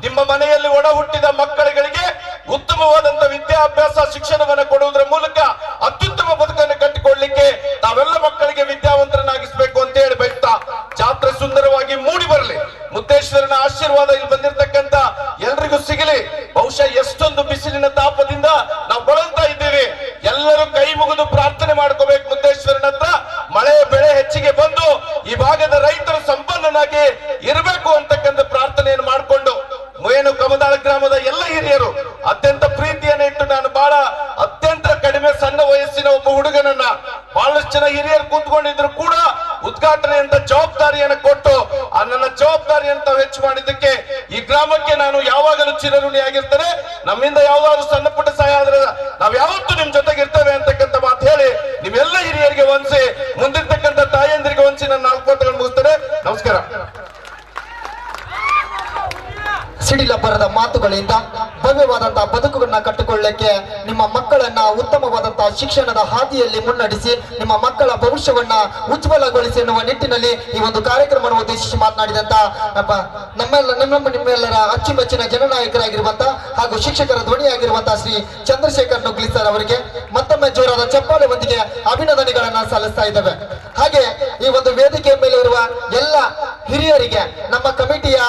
ನಿಮ್ಮ ಮನೆಯಲ್ಲಿ ಒಡ ಹುಟ್ಟಿದ ಮಕ್ಕಳುಗಳಿಗೆ ಉತ್ತಮವಾದಂತ ವಿದ್ಯಾಭ್ಯಾಸ ಶಿಕ್ಷಣವನ್ನು ಕೊಡುವುದರ ಮೂಲಕ ಅತ್ಯುತ್ತಮ ಬದುಕನ್ನು ಕಟ್ಟಿಕೊಳ್ಳಲಿಕ್ಕೆ ತಾವೆಲ್ಲ ಮಕ್ಕಳಿಗೆ ವಿದ್ಯಾವಂತರನ್ನಾಗಿಸಬೇಕು ಅಂತ ಹೇಳಿ ಬಯಸ್ತಾ ಜಾತ್ರೆ ಸುಂದರವಾಗಿ ಮೂಡಿ ಬರಲಿ. ಮುದ್ದೇಶ್ವರನ ಆಶೀರ್ವಾದ ಇಲ್ಲಿ ಬಂದಿರತಕ್ಕಂತ ಎಲ್ರಿಗೂ ಸಿಗಲಿ. ಬಹುಶಃ ಎಷ್ಟೊಂದು ಬಿಸಿಲಿನ ತಾಪದಿಂದ ನಾವು ಬಳಲ್ತಾ ಇದ್ದೀವಿ. ಎಲ್ಲರೂ ಕೈ ಮುಗಿದು ಪ್ರಾರ್ಥನೆ ಮಾಡ್ಕೋಬೇಕು ಮುದ್ದೇಶ್ವರನ ಹತ್ರ, ಮಳೆ ಬೆಳೆ ಹೆಚ್ಚಿಗೆ ಬಂದು ಈ ಭಾಗದ ರೈತರು ಸಂಪನ್ನನಾಗಿ ಇರಬೇಕು ಅಂತಕ್ಕಂಥ ಪ್ರಾರ್ಥನೆಯನ್ನು ಮಾಡಿಕೊಂಡು ಏನು ಕಮದಾಳ ಗ್ರಾಮದ ಎಲ್ಲ ಹಿರಿಯರು ಅತ್ಯಂತ ಪ್ರೀತಿಯನ್ನು ಇಟ್ಟು ನಾನು ಅತ್ಯಂತ ಕಡಿಮೆ ಸಣ್ಣ ವಯಸ್ಸಿನ ಒಬ್ಬ ಹುಡುಗನನ್ನ ಬಹಳಷ್ಟು ಜನ ಹಿರಿಯರು ಕೂತ್ಕೊಂಡಿದ್ರು ಕೂಡ ಉದ್ಘಾಟನೆ ಅಂತ ಜವಾಬ್ದಾರಿಯನ್ನು ಕೊಟ್ಟು ನನ್ನ ಜವಾಬ್ದಾರಿಯನ್ನು ಹೆಚ್ಚು ಮಾಡಿದ್ದಕ್ಕೆ ಈ ಗ್ರಾಮಕ್ಕೆ ನಾನು ಯಾವಾಗಲೂ ಚಿರಋಣಿಯಾಗಿರ್ತೇನೆ. ನಮ್ಮಿಂದ ಯಾವ್ದಾದ್ರು ಸಣ್ಣ ಪುಟ್ಟ ಸಹಾಯ ಆದ್ರೆ ನಾವ್ ಯಾವತ್ತೂ ನಿಮ್ ಜೊತೆಗಿರ್ತೇವೆ ಅಂತಕ್ಕಂಥ ಮಾತು ಹೇಳಿ ನಿಮ್ಮೆಲ್ಲ ಹಿರಿಯರಿಗೆ ವಂದಿಸಿ ಮುಂದಿರ್ತಕ್ಕಂಥ ತಾಯಂದಿರಿಗೆ ವಂದಿಸಿ ನಾನು 4 ಮಾತುಗಳನ್ನು ಮುಗಿಸ್ತೇನೆ. ನಮಸ್ಕಾರ. ಸಿಡಿಲಬ್ಬರದ ಮಾತುಗಳಿಂದ ಭವ್ಯವಾದಂತಹ ಬದುಕುಗಳನ್ನ ಕಟ್ಟಿಕೊಳ್ಳಕ್ಕೆ ನಿಮ್ಮ ಮಕ್ಕಳನ್ನ ಉತ್ತಮವಾದಂತಹ ಶಿಕ್ಷಣದ ಹಾದಿಯಲ್ಲಿ ಮುನ್ನಡೆಸಿ ನಿಮ್ಮ ಮಕ್ಕಳ ಭವಿಷ್ಯವನ್ನ ಉಜ್ವಲಗೊಳಿಸಿ ಎನ್ನುವ ನಿಟ್ಟಿನಲ್ಲಿ ಈ ಒಂದು ಕಾರ್ಯಕ್ರಮವನ್ನು ಉದ್ದೇಶಿಸಿ ಮಾತನಾಡಿದಂತ ನಿಮ್ಮೆಲ್ಲರ ಅಚ್ಚುಮೆಚ್ಚಿನ ಜನನಾಯಕರಾಗಿರುವಂತಹ ಹಾಗೂ ಶಿಕ್ಷಕರ ಧ್ವನಿಯಾಗಿರುವಂತಹ ಶ್ರೀ ಚಂದ್ರಶೇಖರ್ ನುಗ್ಲಿ ಸರ್ ಅವರಿಗೆ ಮತ್ತೊಮ್ಮೆ ಜೋರಾದ ಚಪ್ಪಾಳೆ ಒಂದಿಗೆ ಅಭಿನಂದನೆಗಳನ್ನ ಸಲ್ಲಿಸ್ತಾ ಇದ್ದೇವೆ. ಹಾಗೆ ಈ ಒಂದು ವೇದಿಕೆಯ ಮೇಲೆ ಇರುವ ಎಲ್ಲ ಹಿರಿಯರಿಗೆ ನಮ್ಮ ಕಮಿಟಿಯ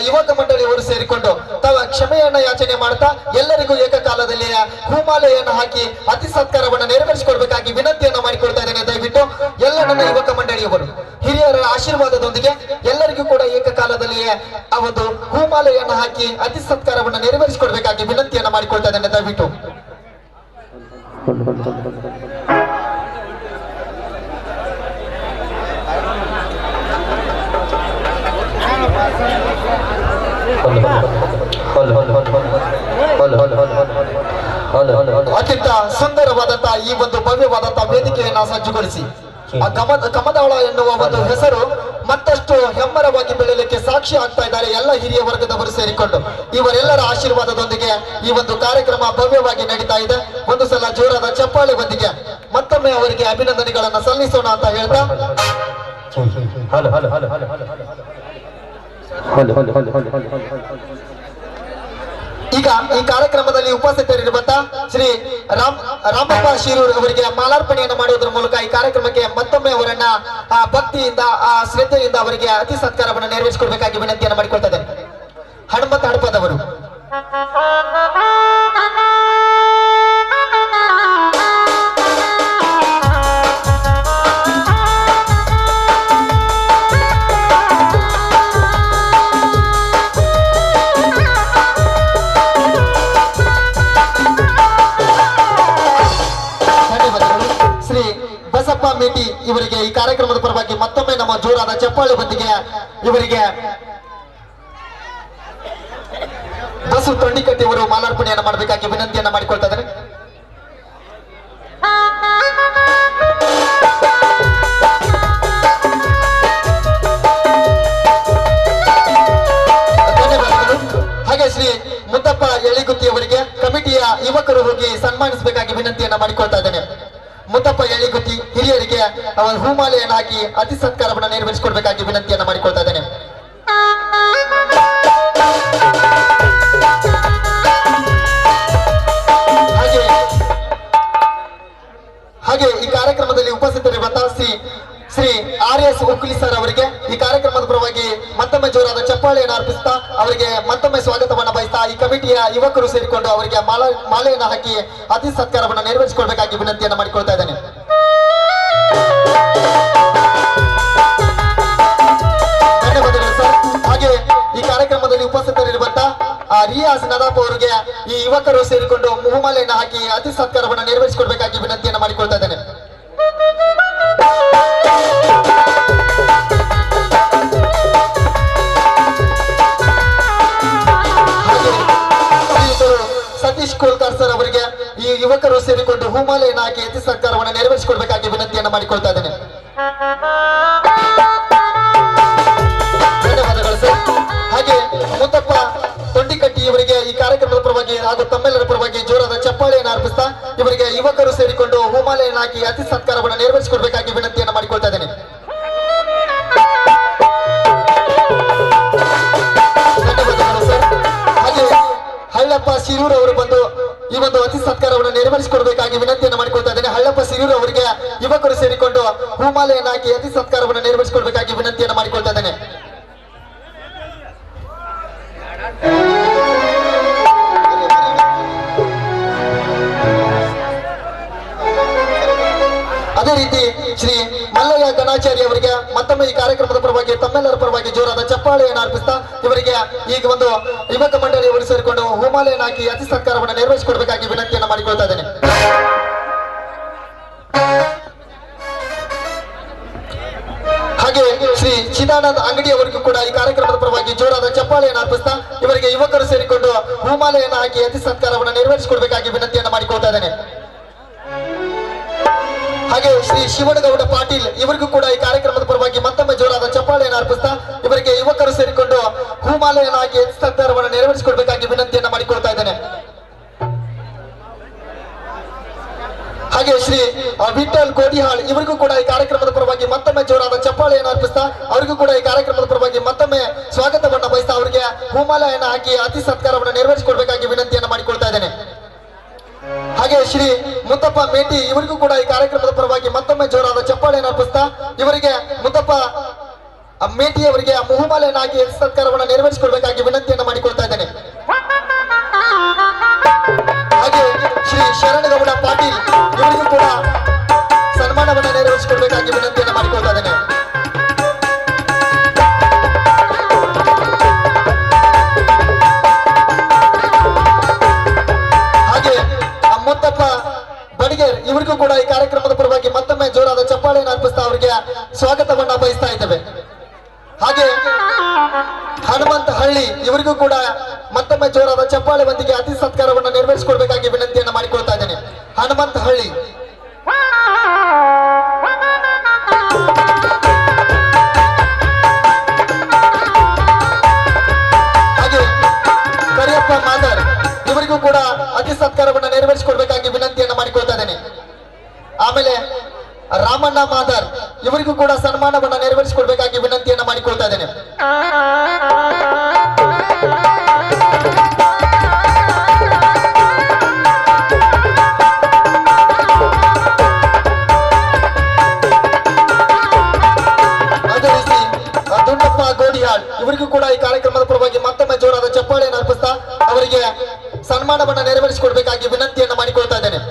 ಯುವಕ ಮಂಡಳಿಯವರು ಸೇರಿಕೊಂಡು ತಾವು ಕ್ಷಮೆಯನ್ನ ಯಾಚನೆ ಮಾಡ್ತಾ ಎಲ್ಲರಿಗೂ ಏಕಕಾಲದಲ್ಲಿ ಹೂಮಾಲೆಯನ್ನು ಹಾಕಿ ಅತಿ ಸತ್ಕಾರವನ್ನು ನೆರವೇರಿಸಿಕೊಡ್ಬೇಕಾಗಿ ವಿನಂತಿಯನ್ನ ಮಾಡಿಕೊಳ್ತಾ ಇದ್ದೇನೆ. ದಯವಿಟ್ಟು ಎಲ್ಲ ನನ್ನ ಯುವಕ ಮಂಡಳಿಯವರು ಹಿರಿಯರ ಆಶೀರ್ವಾದದೊಂದಿಗೆ ಎಲ್ಲರಿಗೂ ಕೂಡ ಏಕಕಾಲದಲ್ಲಿ ಆ ಒಂದು ಹೂಮಾಲೆಯನ್ನು ಹಾಕಿ ಅತಿ ಸತ್ಕಾರವನ್ನು ನೆರವೇರಿಸಿಕೊಡ್ಬೇಕಾಗಿ ವಿನಂತಿಯನ್ನ ಮಾಡಿಕೊಳ್ತಾ ಇದ್ದೇನೆ. ದಯವಿಟ್ಟು ಅತ್ಯಂತ ಸುಂದರವಾದಂತಹ ಈ ಒಂದು ಭವ್ಯವಾದಂತಹ ವೇದಿಕೆಯನ್ನ ಸಜ್ಜುಗೊಳಿಸಿ ಆ ಕಮದಾಳ ಎನ್ನುವ ಒಂದು ಹೆಸರು ಮತ್ತಷ್ಟು ಹೆಮ್ಮರವಾಗಿ ಬೆಳೆಯಲಿಕ್ಕೆ ಸಾಕ್ಷಿ ಆಗ್ತಾ ಇದ್ದಾರೆ ಎಲ್ಲ ಹಿರಿಯ ವರ್ಗದವರು ಸೇರಿಕೊಂಡು. ಇವರೆಲ್ಲರ ಆಶೀರ್ವಾದದೊಂದಿಗೆ ಈ ಒಂದು ಕಾರ್ಯಕ್ರಮ ಭವ್ಯವಾಗಿ ನಡೀತಾ ಇದೆ. ಒಂದು ಸಲ ಜೋರಾದ ಚಪ್ಪಾಳೆ ಒಂದಿಗೆ ಮತ್ತೊಮ್ಮೆ ಅವರಿಗೆ ಅಭಿನಂದನೆಗಳನ್ನ ಸಲ್ಲಿಸೋಣ ಅಂತ ಹೇಳ್ತಾ ಈಗ ಈ ಕಾರ್ಯಕ್ರಮದಲ್ಲಿ ಉಪಸ್ಥಿತರಿರುವಂತ ಶ್ರೀ ರಾಮಪ್ಪ ಶಿರೂರ್ ಅವರಿಗೆ ಮಾಲಾರ್ಪಣೆಯನ್ನು ಮಾಡುವುದರ ಮೂಲಕ ಈ ಕಾರ್ಯಕ್ರಮಕ್ಕೆ ಮತ್ತೊಮ್ಮೆ ಅವರನ್ನ ಭಕ್ತಿಯಿಂದ ಶ್ರದ್ಧೆಯಿಂದ ಅವರಿಗೆ ಅತಿ ಸತ್ಕಾರವನ್ನು ನೆರವೇರಿಸಿಕೊಡ್ಬೇಕಾಗಿ ವಿನಂತಿಯನ್ನು ಮಾಡಿಕೊಳ್ತಾ ಇದ್ದಾರೆ. ಹನುಮಂತ ಹಡಪದವರು ಮುತ್ತಪ್ಪ ಮೇಟಿ ಇವರಿಗೆ ಈ ಕಾರ್ಯಕ್ರಮದ ಪರವಾಗಿ ಮತ್ತೊಮ್ಮೆ ನಮ್ಮ ಜೋರಾದ ಚಪ್ಪಾಳೆ ಬಂದಿಗೆ ಇವರಿಗೆ ಬಸು ತೊಂಡಿಕಟ್ಟಿ ಅವರು ಮಾಲಾರ್ಪಣೆಯನ್ನು ಮಾಡಬೇಕಾಗಿ ವಿನಂತಿಯನ್ನ ಮಾಡಿಕೊಳ್ತಾ ಇದ್ದಾರೆ. ಧನ್ಯವಾದಗಳು. ಹಾಗೆ ಶ್ರೀ ಮುತ್ತಪ್ಪ ಎಳಿಗುತ್ತಿ ಅವರಿಗೆ ಕಮಿಟಿಯ ಯುವಕರು ಹೋಗಿ ಸನ್ಮಾನಿಸಬೇಕಾಗಿ ವಿನಂತಿಯನ್ನ ಮಾಡಿಕೊಳ್ತಾ ಇದ್ದೇನೆ. ಮುತ್ತಪ್ಪ ಎಳಿಗುತ್ತಿ ಹಿರಿಯರಿಗೆ ಅವರ ಹೂಮಾಲೆಯನ್ನು ಹಾಕಿ ಅತಿ ಸತ್ಕಾರವನ್ನು ನೆರವೇರಿಸಿಕೊಡ್ಬೇಕಾಗಿ ವಿನಂತಿಯನ್ನ ಮಾಡಿಕೊಳ್ತಾ ಇದ್ದೇನೆ. ಹಾಗೆ ಈ ಕಾರ್ಯಕ್ರಮದಲ್ಲಿ ಉಪಸ್ಥಿತರಿರುವಂತಹ ಶ್ರೀ RS ಉಕ್ಲಿ ಸರ್ ಅವರಿಗೆ ಈ ಕಾರ್ಯಕ್ರಮದ ಪರವಾಗಿ ಮತ್ತೊಮ್ಮೆ ಜೋರಾದ ಚಪ್ಪಾಳೆಯನ್ನು ಅರ್ಪಿಸ್ತಾ ಅವರಿಗೆ ಮತ್ತೊಮ್ಮೆ ಸ್ವಾಗತವನ್ನು ಬಯಸ್ತಾ ಈ ಕಮಿಟಿಯ ಯುವಕರು ಸೇರಿಕೊಂಡು ಅವರಿಗೆ ಮಾಲೆಯನ್ನು ಹಾಕಿ ಅತಿ ಸತ್ಕಾರವನ್ನು ನೆರವೇರಿಸಿಕೊಳ್ಬೇಕಾಗಿ ವಿನಂತಿಯನ್ನು ಮಾಡಿಕೊಳ್ತಾ ಇದ್ದೇನೆ. ಧನ್ಯವಾದಗಳು ಸರ್. ಹಾಗೆ ಈ ಕಾರ್ಯಕ್ರಮದಲ್ಲಿ ಉಪಸ್ಥಿತರಿರುವಂತಹ ರಿಯಾಜ್ ನದಾಪ್ ಅವರಿಗೆ ಈ ಯುವಕರು ಸೇರಿಕೊಂಡು ಹೂಮಾಲೆಯನ್ನು ಹಾಕಿ ಅತಿ ಸತ್ಕಾರವನ್ನು ನೆರವೇರಿಸಿಕೊಡ್ಬೇಕಾಗಿ ವಿನಂತಿಯನ್ನು ಮಾಡಿಕೊಳ್ತಾ ಇದ್ದೇನೆ. ಹಾಗೆ ಶ್ರೀಯುತರು ಸತೀಶ್ ಕೋಲ್ಕರ್ ಸರ್ ಅವರಿಗೆ ಈ ಯುವಕರು ಸೇರಿಕೊಂಡು ಹೂಮಾಲೆಯನ್ನು ಹಾಕಿ ಅತಿ ಸತ್ಕಾರವನ್ನು ನೆರವೇರಿಸಿಕೊಡ್ಬೇಕಾಗಿ ವಿನಂತಿಯನ್ನು ಮಾಡಿಕೊಳ್ತಾ ಇದ್ದೇನೆ. ಧನ್ಯವಾದಗಳು ಸರ್. ಹಾಗೆ ಮುತ್ತಪ್ಪ ತೊಂಡಿಕಟ್ಟಿ ಇವರಿಗೆ ಈ ಕಾರ್ಯಕ್ರಮದ ಪರವಾಗಿ ಹಾಗೂ ತಮ್ಮೆಲ್ಲರ ಪರವಾಗಿ ಜೋರಾದ ಚಪ್ಪಾಳೆಯನ್ನು ಅರ್ಪಿಸ್ತಾ ಇವರಿಗೆ ಯುವಕರು ಸೇರಿಕೊಂಡು ಹೂಮಾಲೆಯನ್ನು ಹಾಕಿ ಅತಿ ಸತ್ಕಾರವನ್ನು ನೆರವೇರಿಸಿಕೊಡ್ಬೇಕಾಗಿ ವಿನಂತಿಯನ್ನು ಮಾಡಿಕೊಳ್ತಾ ಇದ್ದೇನೆ. ಧನ್ಯವಾದಗಳು ಸರ್. ಹಾಗೆ ಹಳ್ಳಪ್ಪ ಶಿರೂರ್ ಅವರು ಬಂದು ಈ ಒಂದು ಅತಿ ಸತ್ಕಾರವನ್ನು ನೆರವೇರಿಸಿಕೊಡ್ಬೇಕಾಗಿ ವಿನಂತಿಯನ್ನು ಮಾಡಿಕೊಳ್ತಾ ಇದ್ದೇನೆ. ಹಳ್ಳಪ್ಪ ಶಿರೂರ್ ಅವರಿಗೆ ಯುವಕರು ಸೇರಿಕೊಂಡು ಹೂಮಾಲೆಯನ್ನು ಹಾಕಿ ಅತಿ ಸತ್ಕಾರವನ್ನು ನೆರವೇರಿಸಿಕೊಡ್ಬೇಕಾಗಿ ವಿನಂತಿಯನ್ನು ಮಾಡಿಕೊಳ್ತಾ ಇದ್ದೇನೆ. ಅದೇ ರೀತಿ ಶ್ರೀ ಮಲ್ಲಯ್ಯ ಗಣಾಚಾರ್ಯ ಅವರಿಗೆ ಮತ್ತೊಮ್ಮೆ ಈ ಕಾರ್ಯಕ್ರಮದ ಪರವಾಗಿ ತಮ್ಮೆಲ್ಲರ ಪರವಾಗಿ ಜೋರಾದ ಚಪ್ಪಾಳೆಯನ್ನು ಅರ್ಪಿಸ್ತಾ ಇವರಿಗೆ ಈಗ ಒಂದು ಯುವಕ ಮಂಡಳಿಯವರು ಸೇರಿಕೊಂಡು ಹೂಮಾಲೆಯನ್ನು ಹಾಕಿ ಅತಿ ಸತ್ಕಾರವನ್ನು ನೆರವೇರಿಸಿಕೊಡ್ಬೇಕಾಗಿ ವಿನಂತಿಯನ್ನು ಮಾಡಿಕೊಳ್ತಾ ಇದ್ದೇನೆ. ಹಾಗೆ ಶ್ರೀ ಚಿದಾನಂದ್ ಅಂಗಡಿ ಅವರಿಗೂ ಕೂಡ ಈ ಕಾರ್ಯಕ್ರಮದ ಪರವಾಗಿ ಜೋರಾದ ಚಪ್ಪಾಳೆಯನ್ನು ಅರ್ಪಿಸ್ತಾ ಇವರಿಗೆ ಯುವಕರು ಸೇರಿಕೊಂಡು ಹೂಮಾಲೆಯನ್ನು ಹಾಕಿ ಅತಿ ಸತ್ಕಾರವನ್ನು ನೆರವೇರಿಸಿಕೊಡ್ಬೇಕಾಗಿ ವಿನಂತಿಯನ್ನು ಮಾಡಿಕೊಳ್ತಾ ಇದ್ದೇನೆ. ಹಾಗೆ ಶ್ರೀ ಶಿವನಗೌಡ ಪಾಟೀಲ್ ಇವರಿಗೂ ಕೂಡ ಈ ಕಾರ್ಯಕ್ರಮದ ಪರವಾಗಿ ಮತ್ತೊಮ್ಮೆ ಜೋರಾದ ಚಪ್ಪಾಳೆಯನ್ನು ಅರ್ಪಿಸ್ತಾ ಇವರಿಗೆ ಯುವಕರು ಸೇರಿಕೊಂಡು ಹೂಮಾಲೆಯನ್ನು ಹಾಕಿ ಅತಿ ಸತ್ಕಾರವನ್ನು ನೆರವೇರಿಸಿಕೊಡ್ಬೇಕಾಗಿ ವಿನಂತಿಯನ್ನು ಮಾಡಿಕೊಳ್ತಾ ಇದ್ದೇನೆ. ಹಾಗೆ ಶ್ರೀ ವಿಠಲ್ ಕೋಡಿಹಾಳ್ ಇವರಿಗೂ ಕೂಡ ಈ ಕಾರ್ಯಕ್ರಮದ ಪರವಾಗಿ ಮತ್ತೊಮ್ಮೆ ಜೋರಾದ ಚಪ್ಪಾಳೆಯನ್ನು ಅರ್ಪಿಸ್ತಾ ಅವರಿಗೂ ಕೂಡ ಈ ಕಾರ್ಯಕ್ರಮದ ಪರವಾಗಿ ಮತ್ತೊಮ್ಮೆ ಸ್ವಾಗತವನ್ನು ಬಯಸ್ತಾ ಅವರಿಗೆ ಹೂಮಾಲೆಯನ್ನು ಹಾಕಿ ಅತಿ ಸತ್ಕಾರವನ್ನು ನೆರವೇರಿಸಿಕೊಡ್ಬೇಕಾಗಿ ವಿನಂತಿಯನ್ನು ಮಾಡಿಕೊಳ್ತಾ ಇದ್ದೇನೆ. ಹಾಗೆ ಶ್ರೀ ಮುತ್ತಪ್ಪ ಮೇಟಿ ಇವರಿಗೂ ಕೂಡ ಈ ಕಾರ್ಯಕ್ರಮದ ಪರವಾಗಿ ಮತ್ತೊಮ್ಮೆ ಜೋರಾದ ಚಪ್ಪಾಳೆಯನ್ನು ಅರ್ಪಿಸ್ತಾ ಇವರಿಗೆ ಮುತ್ತಪ್ಪ ಮೇಟಿ ಅವರಿಗೆ ಹೂಮಾಲೆಯನ್ನು ಹಾಕಿ ಅತಿ ಸತ್ಕಾರವನ್ನು ನೆರವೇರಿಸಿಕೊಡ್ಬೇಕಾಗಿ ವಿನಂತಿಯನ್ನು ಮಾಡಿಕೊಳ್ತಾ ಇದ್ದೇನೆ. ಹಾಗೆ ಶ್ರೀ ಶರಣಗೌಡ ಪಾಟೀಲ್ ಇವರಿಗೂ ಕೂಡ ಸನ್ಮಾನವನ್ನು ನೆರವೇರಿಸಿಕೊಡ್ಬೇಕಾಗಿ ವಿನಂತಿಯನ್ನು ಮಾಡಿಕೊಳ್ತಾ ಇದ್ದೇನೆ. ಹಾಗೆ ಮುತ್ತಪ್ಪ ಬಡಿಗೇರ್ ಇವರಿಗೂ ಕೂಡ ಈ ಕಾರ್ಯಕ್ರಮದ ಪರವಾಗಿ ಮತ್ತೊಮ್ಮೆ ಜೋರಾದ ಚಪ್ಪಾಳೆಯನ್ನು ಅರ್ಪಿಸ್ತಾ ಅವರಿಗೆ ಸ್ವಾಗತವನ್ನ ಬಯಸ್ತಾ ಇದ್ದೇವೆ. ಹಾಗೆ ಹನುಮಂತ ಹಳ್ಳಿ ಇವರಿಗೂ ಕೂಡ ಮತ್ತೊಮ್ಮೆ ಜೋರಾದ ಚಪ್ಪಾಳೆ ಬಂದಿಗೆ ಅತಿ ಸತ್ಕಾರವನ್ನು ನೆರವೇರಿಸಿಕೊಡ್ಬೇಕಾಗಿ ವಿನಂತಿಯನ್ನು ಮಾಡಿಕೊಳ್ತಾ ಇದ್ದೇನೆ. ಹನುಮಂತ ಹಳ್ಳಿ ಹಾಗೆ ಕರಿಯಪ್ಪ ಮಾದರ್ ಇವರಿಗೂ ಕೂಡ ಅತಿ ಸತ್ಕಾರವನ್ನು ನೆರವೇರಿಸಿಕೊಡ್ಬೇಕಾಗಿ ವಿನಂತಿಯನ್ನು ಮಾಡಿಕೊಳ್ತಾ ಇದ್ದೇನೆ. ಆಮೇಲೆ ರಾಮಣ್ಣ ಮಾದರ್ ಇವರಿಗೂ ಕೂಡ ಸನ್ಮಾನವನ್ನು ನೆರವೇರಿಸಿಕೊಡ್ಬೇಕಾಗಿ ವಿನಂತಿಯನ್ನು ಮಾಡಿಕೊಳ್ತಾ ಇದ್ದೇನೆ. ಅದೇ ರೀತಿ ದುಂಡಪ್ಪ ಗೋಡಿಹಾಳ್ ಇವರಿಗೂ ಕೂಡ ಈ ಕಾರ್ಯಕ್ರಮದ ಪರವಾಗಿ ಮತ್ತೊಮ್ಮೆ ಜೋರಾದ ಚಪ್ಪಾಳೆಯನ್ನು ಅರ್ಪಿಸ್ತಾ ಅವರಿಗೆ ಸನ್ಮಾನವನ್ನು ನೆರವೇರಿಸಿಕೊಡ್ಬೇಕಾಗಿ ವಿನಂತಿಯನ್ನು ಮಾಡಿಕೊಳ್ತಾ ಇದ್ದೇನೆ.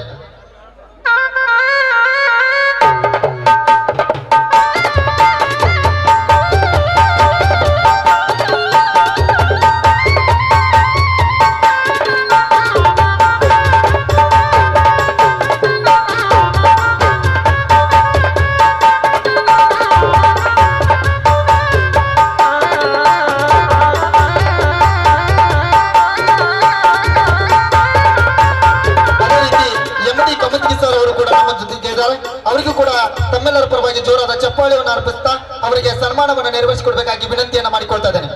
ಕಾರಂಗಿ ಸರ್ ಅವರು ಕೂಡ ನಮ್ಮ ಜೊತೆಗೆ ಇದ್ದಾರೆ. ಅವರಿಗೂ ಕೂಡ ತಮ್ಮೆಲ್ಲರ ಪರವಾಗಿ ಜೋರಾದ ಚಪ್ಪಾಳೆಯನ್ನು ಅರ್ಪಿಸ್ತಾ ಅವರಿಗೆ ಸನ್ಮಾನವನ್ನು ನೆರವೇರಿಸಿಕೊಡ್ಬೇಕಾಗಿ ವಿನಂತಿಯನ್ನ ಮಾಡಿಕೊಳ್ತಾ ಇದ್ದೇನೆ.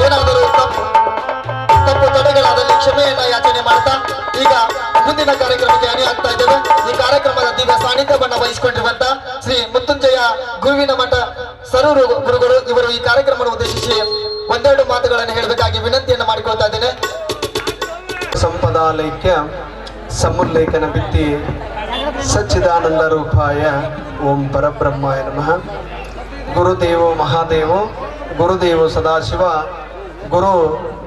ಏನಾದರೂ ತಪ್ಪು ತಡೆಗಳಾದಲ್ಲಿ ಕ್ಷಮೆಯನ್ನ ಯಾಚನೆ ಮಾಡ್ತಾ ಈಗ ಮುಂದಿನ ಕಾರ್ಯಕ್ರಮಕ್ಕೆ ಅಣಿ ಆಗ್ತಾ ಇದ್ದೇವೆ. ಈ ಕಾರ್ಯಕ್ರಮದ ದಿವ್ಯ ಸಾನ್ನಿಧ್ಯವನ್ನ ವಹಿಸಿಕೊಂಡಿರುವಂತ ಶ್ರೀ ಮುತ್ತುಂಜಯ ಗುರುವಿನ ಮಠ ಸರೂರು ಗುರುಗಳು ಇವರು ಈ ಕಾರ್ಯಕ್ರಮವನ್ನು ಉದ್ದೇಶಿಸಿ ಒಂದೆರಡು ಮಾತುಗಳನ್ನು ಹೇಳಬೇಕಾಗಿ ವಿನಂತಿಯನ್ನು ಮಾಡಿಕೊಳ್ತಾ ಇದ್ದೇನೆ. ಸಂಪದಾಲೈಕ್ಯ ಸಮುಲ್ಲೇಖನ ಭಿತ್ತಿ ಸಚ್ಚಿದಾನಂದ ರೂಪಾಯ ಓಂ ಪರಬ್ರಹ್ಮಾಯ ನಮಃ. ಗುರುದೇವೋ ಮಹಾದೇವೋ ಗುರುದೇವೋ ಸದಾಶಿವ ಗುರು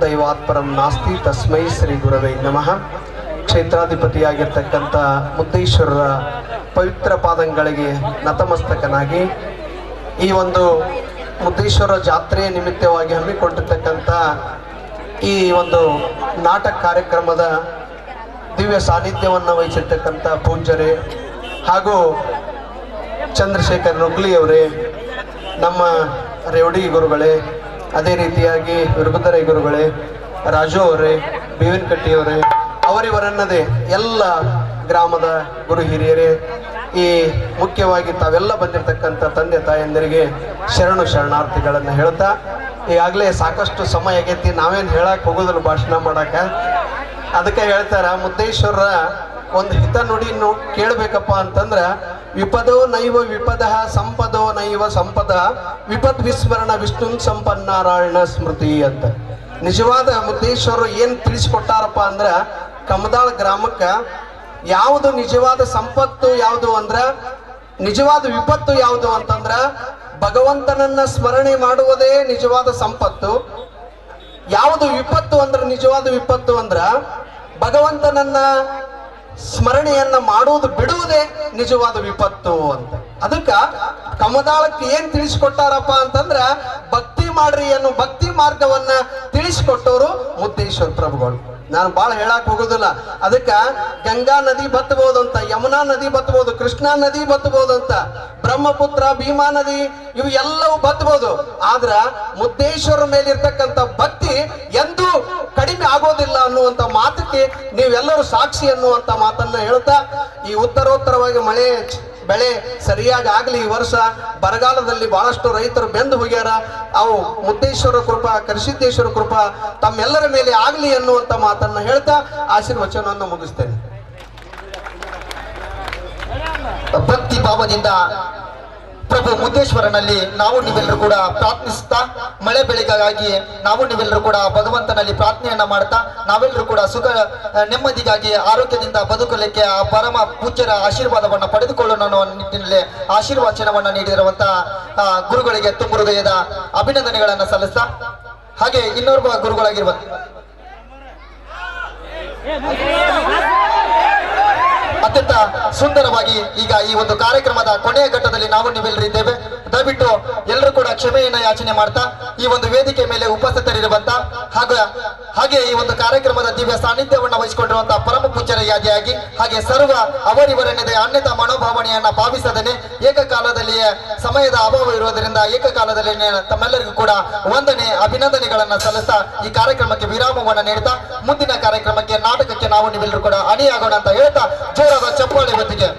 ದೈವಾತ್ಪರಂ ನಾಸ್ತಿ ತಸ್ಮೈ ಶ್ರೀ ಗುರವೇ ನಮಃ. ಕ್ಷೇತ್ರಾಧಿಪತಿಯಾಗಿರ್ತಕ್ಕಂಥ ಮುದ್ದೇಶ್ವರರ ಪವಿತ್ರ ಪಾದಂಗಳಿಗೆ ನತಮಸ್ತಕನಾಗಿ ಈ ಒಂದು ಮುದ್ದೇಶ್ವರ ಜಾತ್ರೆಯ ನಿಮಿತ್ತವಾಗಿ ಹಮ್ಮಿಕೊಂಡಿರ್ತಕ್ಕಂಥ ಈ ಒಂದು ನಾಟಕ ಕಾರ್ಯಕ್ರಮದ ದಿವ್ಯ ಸಾನ್ನಿಧ್ಯವನ್ನು ವಹಿಸಿರ್ತಕ್ಕಂಥ ಪೂಜ್ಯರೇ ಹಾಗೂ ಚಂದ್ರಶೇಖರ್ ನುಗ್ಲಿಯವರೇ, ನಮ್ಮ ರೇವಡಿ ಗುರುಗಳೇ, ಅದೇ ರೀತಿಯಾಗಿ ವೀರಭದ್ರಯ್ಯ ಗುರುಗಳೇ, ರಾಜು ಅವರೇ, ಬೇವಿನ ಕಟ್ಟಿಯವರೇ, ಅವರಿವರನ್ನದೇ ಎಲ್ಲ ಗ್ರಾಮದ ಗುರು ಹಿರಿಯರೇ, ಈ ಮುಖ್ಯವಾಗಿ ತಾವೆಲ್ಲ ಬಂದಿರತಕ್ಕಂಥ ತಂದೆ ತಾಯಂದರಿಗೆ ಶರಣಾರ್ಥಿಗಳನ್ನು ಹೇಳ್ತಾ, ಈಗಾಗಲೇ ಸಾಕಷ್ಟು ಸಮಯ ಆಗೈತಿ, ನಾವೇನು ಹೇಳಕ್ಕೆ ಹೋಗೋದಿಲ್ಲ ಭಾಷಣ ಮಾಡಕ್ಕೆ. ಅದಕ್ಕೆ ಹೇಳ್ತಾರ ಮುದ್ದೇಶ್ವರರ ಒಂದು ಹಿತ ನುಡಿಯನ್ನು ಕೇಳಬೇಕಪ್ಪ ಅಂತಂದ್ರೆ ವಿಪದೋ ನೈವ ವಿಪದ ಸಂಪದೋ ನೈವ ಸಂಪದ ವಿಪದ್ ವಿಸ್ಮರಣ ವಿಷ್ಣು ಸಂಪನ್ನಾರಾಯಣ ಸ್ಮೃತಿ ಅಂತ. ನಿಜವಾದ ಮುದ್ದೇಶ್ವರರು ಏನು ತಿಳಿಸ್ಕೊಟ್ಟಾರಪ್ಪ ಅಂದ್ರೆ ಕಮದಾಳ ಗ್ರಾಮಕ್ಕೆ ಯಾವುದು ನಿಜವಾದ ಸಂಪತ್ತು ಯಾವುದು ಅಂದ್ರೆ, ನಿಜವಾದ ವಿಪತ್ತು ಯಾವುದು ಅಂತಂದ್ರ ಭಗವಂತನನ್ನ ಸ್ಮರಣೆ ಮಾಡುವುದೇ ನಿಜವಾದ ಸಂಪತ್ತು. ಯಾವುದು ವಿಪತ್ತು ಅಂದ್ರೆ, ನಿಜವಾದ ವಿಪತ್ತು ಅಂದ್ರ ಭಗವಂತನನ್ನ ಸ್ಮರಣೆಯನ್ನ ಮಾಡುವುದು ಬಿಡುವುದೇ ನಿಜವಾದ ವಿಪತ್ತು ಅಂತ. ಅದಕ್ಕ ಕಮದಾಳಕ್ಕೆ ಏನ್ ತಿಳಿಸ್ಕೊಟ್ಟಾರಪ್ಪ ಅಂತಂದ್ರ ಭಕ್ತಿ ಮಾಡ್ರಿ ಅನ್ನೋ ಭಕ್ತಿ ಮಾರ್ಗವನ್ನ ತಿಳಿಸ್ಕೊಟ್ಟವರು ಮುದ್ದೇಶ್ವರ ಪ್ರಭುಗಳು. ನಾನು ಭಾಳ ಹೇಳಕ್ ಹೋಗೋದಿಲ್ಲ. ಅದಕ್ಕ ಗಂಗಾ ನದಿ ಬತ್ತಬಹುದು ಅಂತ, ಯಮುನಾ ನದಿ ಬತ್ತಬಹುದು, ಕೃಷ್ಣಾ ನದಿ ಬತ್ತಬಹುದು ಅಂತ, ಬ್ರಹ್ಮಪುತ್ರ ಭೀಮಾ ನದಿ ಇವು ಎಲ್ಲವೂ ಬತ್ತಬಹುದು. ಆದ್ರ ಮುದ್ದೇಶ್ವರ ಮೇಲೆ ಇರ್ತಕ್ಕಂಥ ಭಕ್ತಿ ಎಂದೂ ಕಡಿಮೆ ಆಗೋದಿಲ್ಲ ಅನ್ನುವಂಥ ಮಾತಕ್ಕೆ ನೀವೆಲ್ಲರೂ ಸಾಕ್ಷಿ ಅನ್ನುವಂಥ ಮಾತನ್ನ ಹೇಳ್ತಾ, ಈ ಉತ್ತರೋತ್ತರವಾಗಿ ಮಳೆ ಬೆಳೆ ಸರಿಯಾಗಿ ಆಗ್ಲಿ. ಈ ವರ್ಷ ಬರಗಾಲದಲ್ಲಿ ಬಹಳಷ್ಟು ರೈತರು ಬೆಂದು ಹೋಗ್ಯಾರ. ಅವು ಮುದ್ದೇಶ್ವರ ಕೃಪಾ ಕರಿಸಿದ್ದೇಶ್ವರ ಕೃಪಾ ತಮ್ಮೆಲ್ಲರ ಮೇಲೆ ಆಗ್ಲಿ ಅನ್ನುವಂಥ ಮಾತನ್ನ ಹೇಳ್ತಾ ಆಶೀರ್ವಚನವನ್ನು ಮುಗಿಸ್ತೇನೆ. ಭಕ್ತಿ ಭಾವದಿಂದ ಪ್ರಭು ಮುದ್ದೇಶ್ವರನಲ್ಲಿ ನಾವು ನೀವೆಲ್ಲರೂ ಕೂಡ ಪ್ರಾರ್ಥಿಸುತ್ತಾ, ಮಳೆ ಬೆಳೆಗಾಗಿ ನಾವು ನೀವೆಲ್ಲರೂ ಕೂಡ ಭಗವಂತನಲ್ಲಿ ಪ್ರಾರ್ಥನೆಯನ್ನ ಮಾಡ್ತಾ, ನಾವೆಲ್ಲರೂ ಕೂಡ ಸುಖ ನೆಮ್ಮದಿಗಾಗಿ ಆರೋಗ್ಯದಿಂದ ಬದುಕಲಿಕ್ಕೆ ಆ ಪರಮ ಪೂಜ್ಯರ ಆಶೀರ್ವಾದವನ್ನ ಪಡೆದುಕೊಳ್ಳೋಣ ಅನ್ನೋ ನಿಟ್ಟಿನಲ್ಲಿ ಆಶೀರ್ವಚನವನ್ನ ನೀಡಿರುವಂತಹ ಗುರುಗಳಿಗೆ ತುಂಬ ಹೃದಯದ ಅಭಿನಂದನೆಗಳನ್ನ ಸಲ್ಲಿಸ್ತಾ, ಹಾಗೆ ಇನ್ನೋರ್ವ ಗುರುಗಳಾಗಿರುವ ಅತ್ಯಂತ ಸುಂದರವಾಗಿ ಈಗ ಈ ಒಂದು ಕಾರ್ಯಕ್ರಮದ ಕೊನೆಯ ಘಟ್ಟದಲ್ಲಿ ನಾವು ನೀವೆಲ್ಲರೂ ಇದ್ದೇವೆ. ದಯವಿಟ್ಟು ಎಲ್ಲರೂ ಕೂಡ ಕ್ಷಮೆಯನ್ನ ಯಾಚನೆ ಮಾಡ್ತಾ ಈ ಒಂದು ವೇದಿಕೆ ಮೇಲೆ ಉಪಸ್ಥಿತರಿರುವಂತ ಹಾಗೆ ಈ ಒಂದು ಕಾರ್ಯಕ್ರಮದ ದಿವ್ಯ ಸಾನ್ನಿಧ್ಯವನ್ನ ವಹಿಸಿಕೊಂಡಿರುವಂತಹ ಪರಮ ಪೂಜ್ಯರ ಯಾದಿಯಾಗಿ ಹಾಗೆ ಸರ್ವ ಅವರಿವರನ್ನದೇ ಅನ್ಯತಾ ಮನೋಭಾವನೆಯನ್ನ ಭಾವಿಸದೇನೆ ಏಕಕಾಲದಲ್ಲಿಯೇ ಸಮಯದ ಅಭಾವ ಇರುವುದರಿಂದ ಏಕಕಾಲದಲ್ಲಿ ತಮ್ಮೆಲ್ಲರಿಗೂ ಕೂಡ ವಂದನೆ ಅಭಿನಂದನೆಗಳನ್ನ ಸಲ್ಲಿಸ್ತಾ ಈ ಕಾರ್ಯಕ್ರಮಕ್ಕೆ ವಿರಾಮವನ್ನ ನೀಡ್ತಾ ಮುಂದಿನ ಕಾರ್ಯಕ್ರಮಕ್ಕೆ ನಾಟಕಕ್ಕೆ ನಾವು ನೀವೆಲ್ಲರೂ ಕೂಡ ಅಣಿಯಾಗೋಣ ಅಂತ ಹೇಳ್ತಾ ಜೋರಾದ ಚಪ್ಪಾಳೆ ಹೊತ್ತಿಗೆ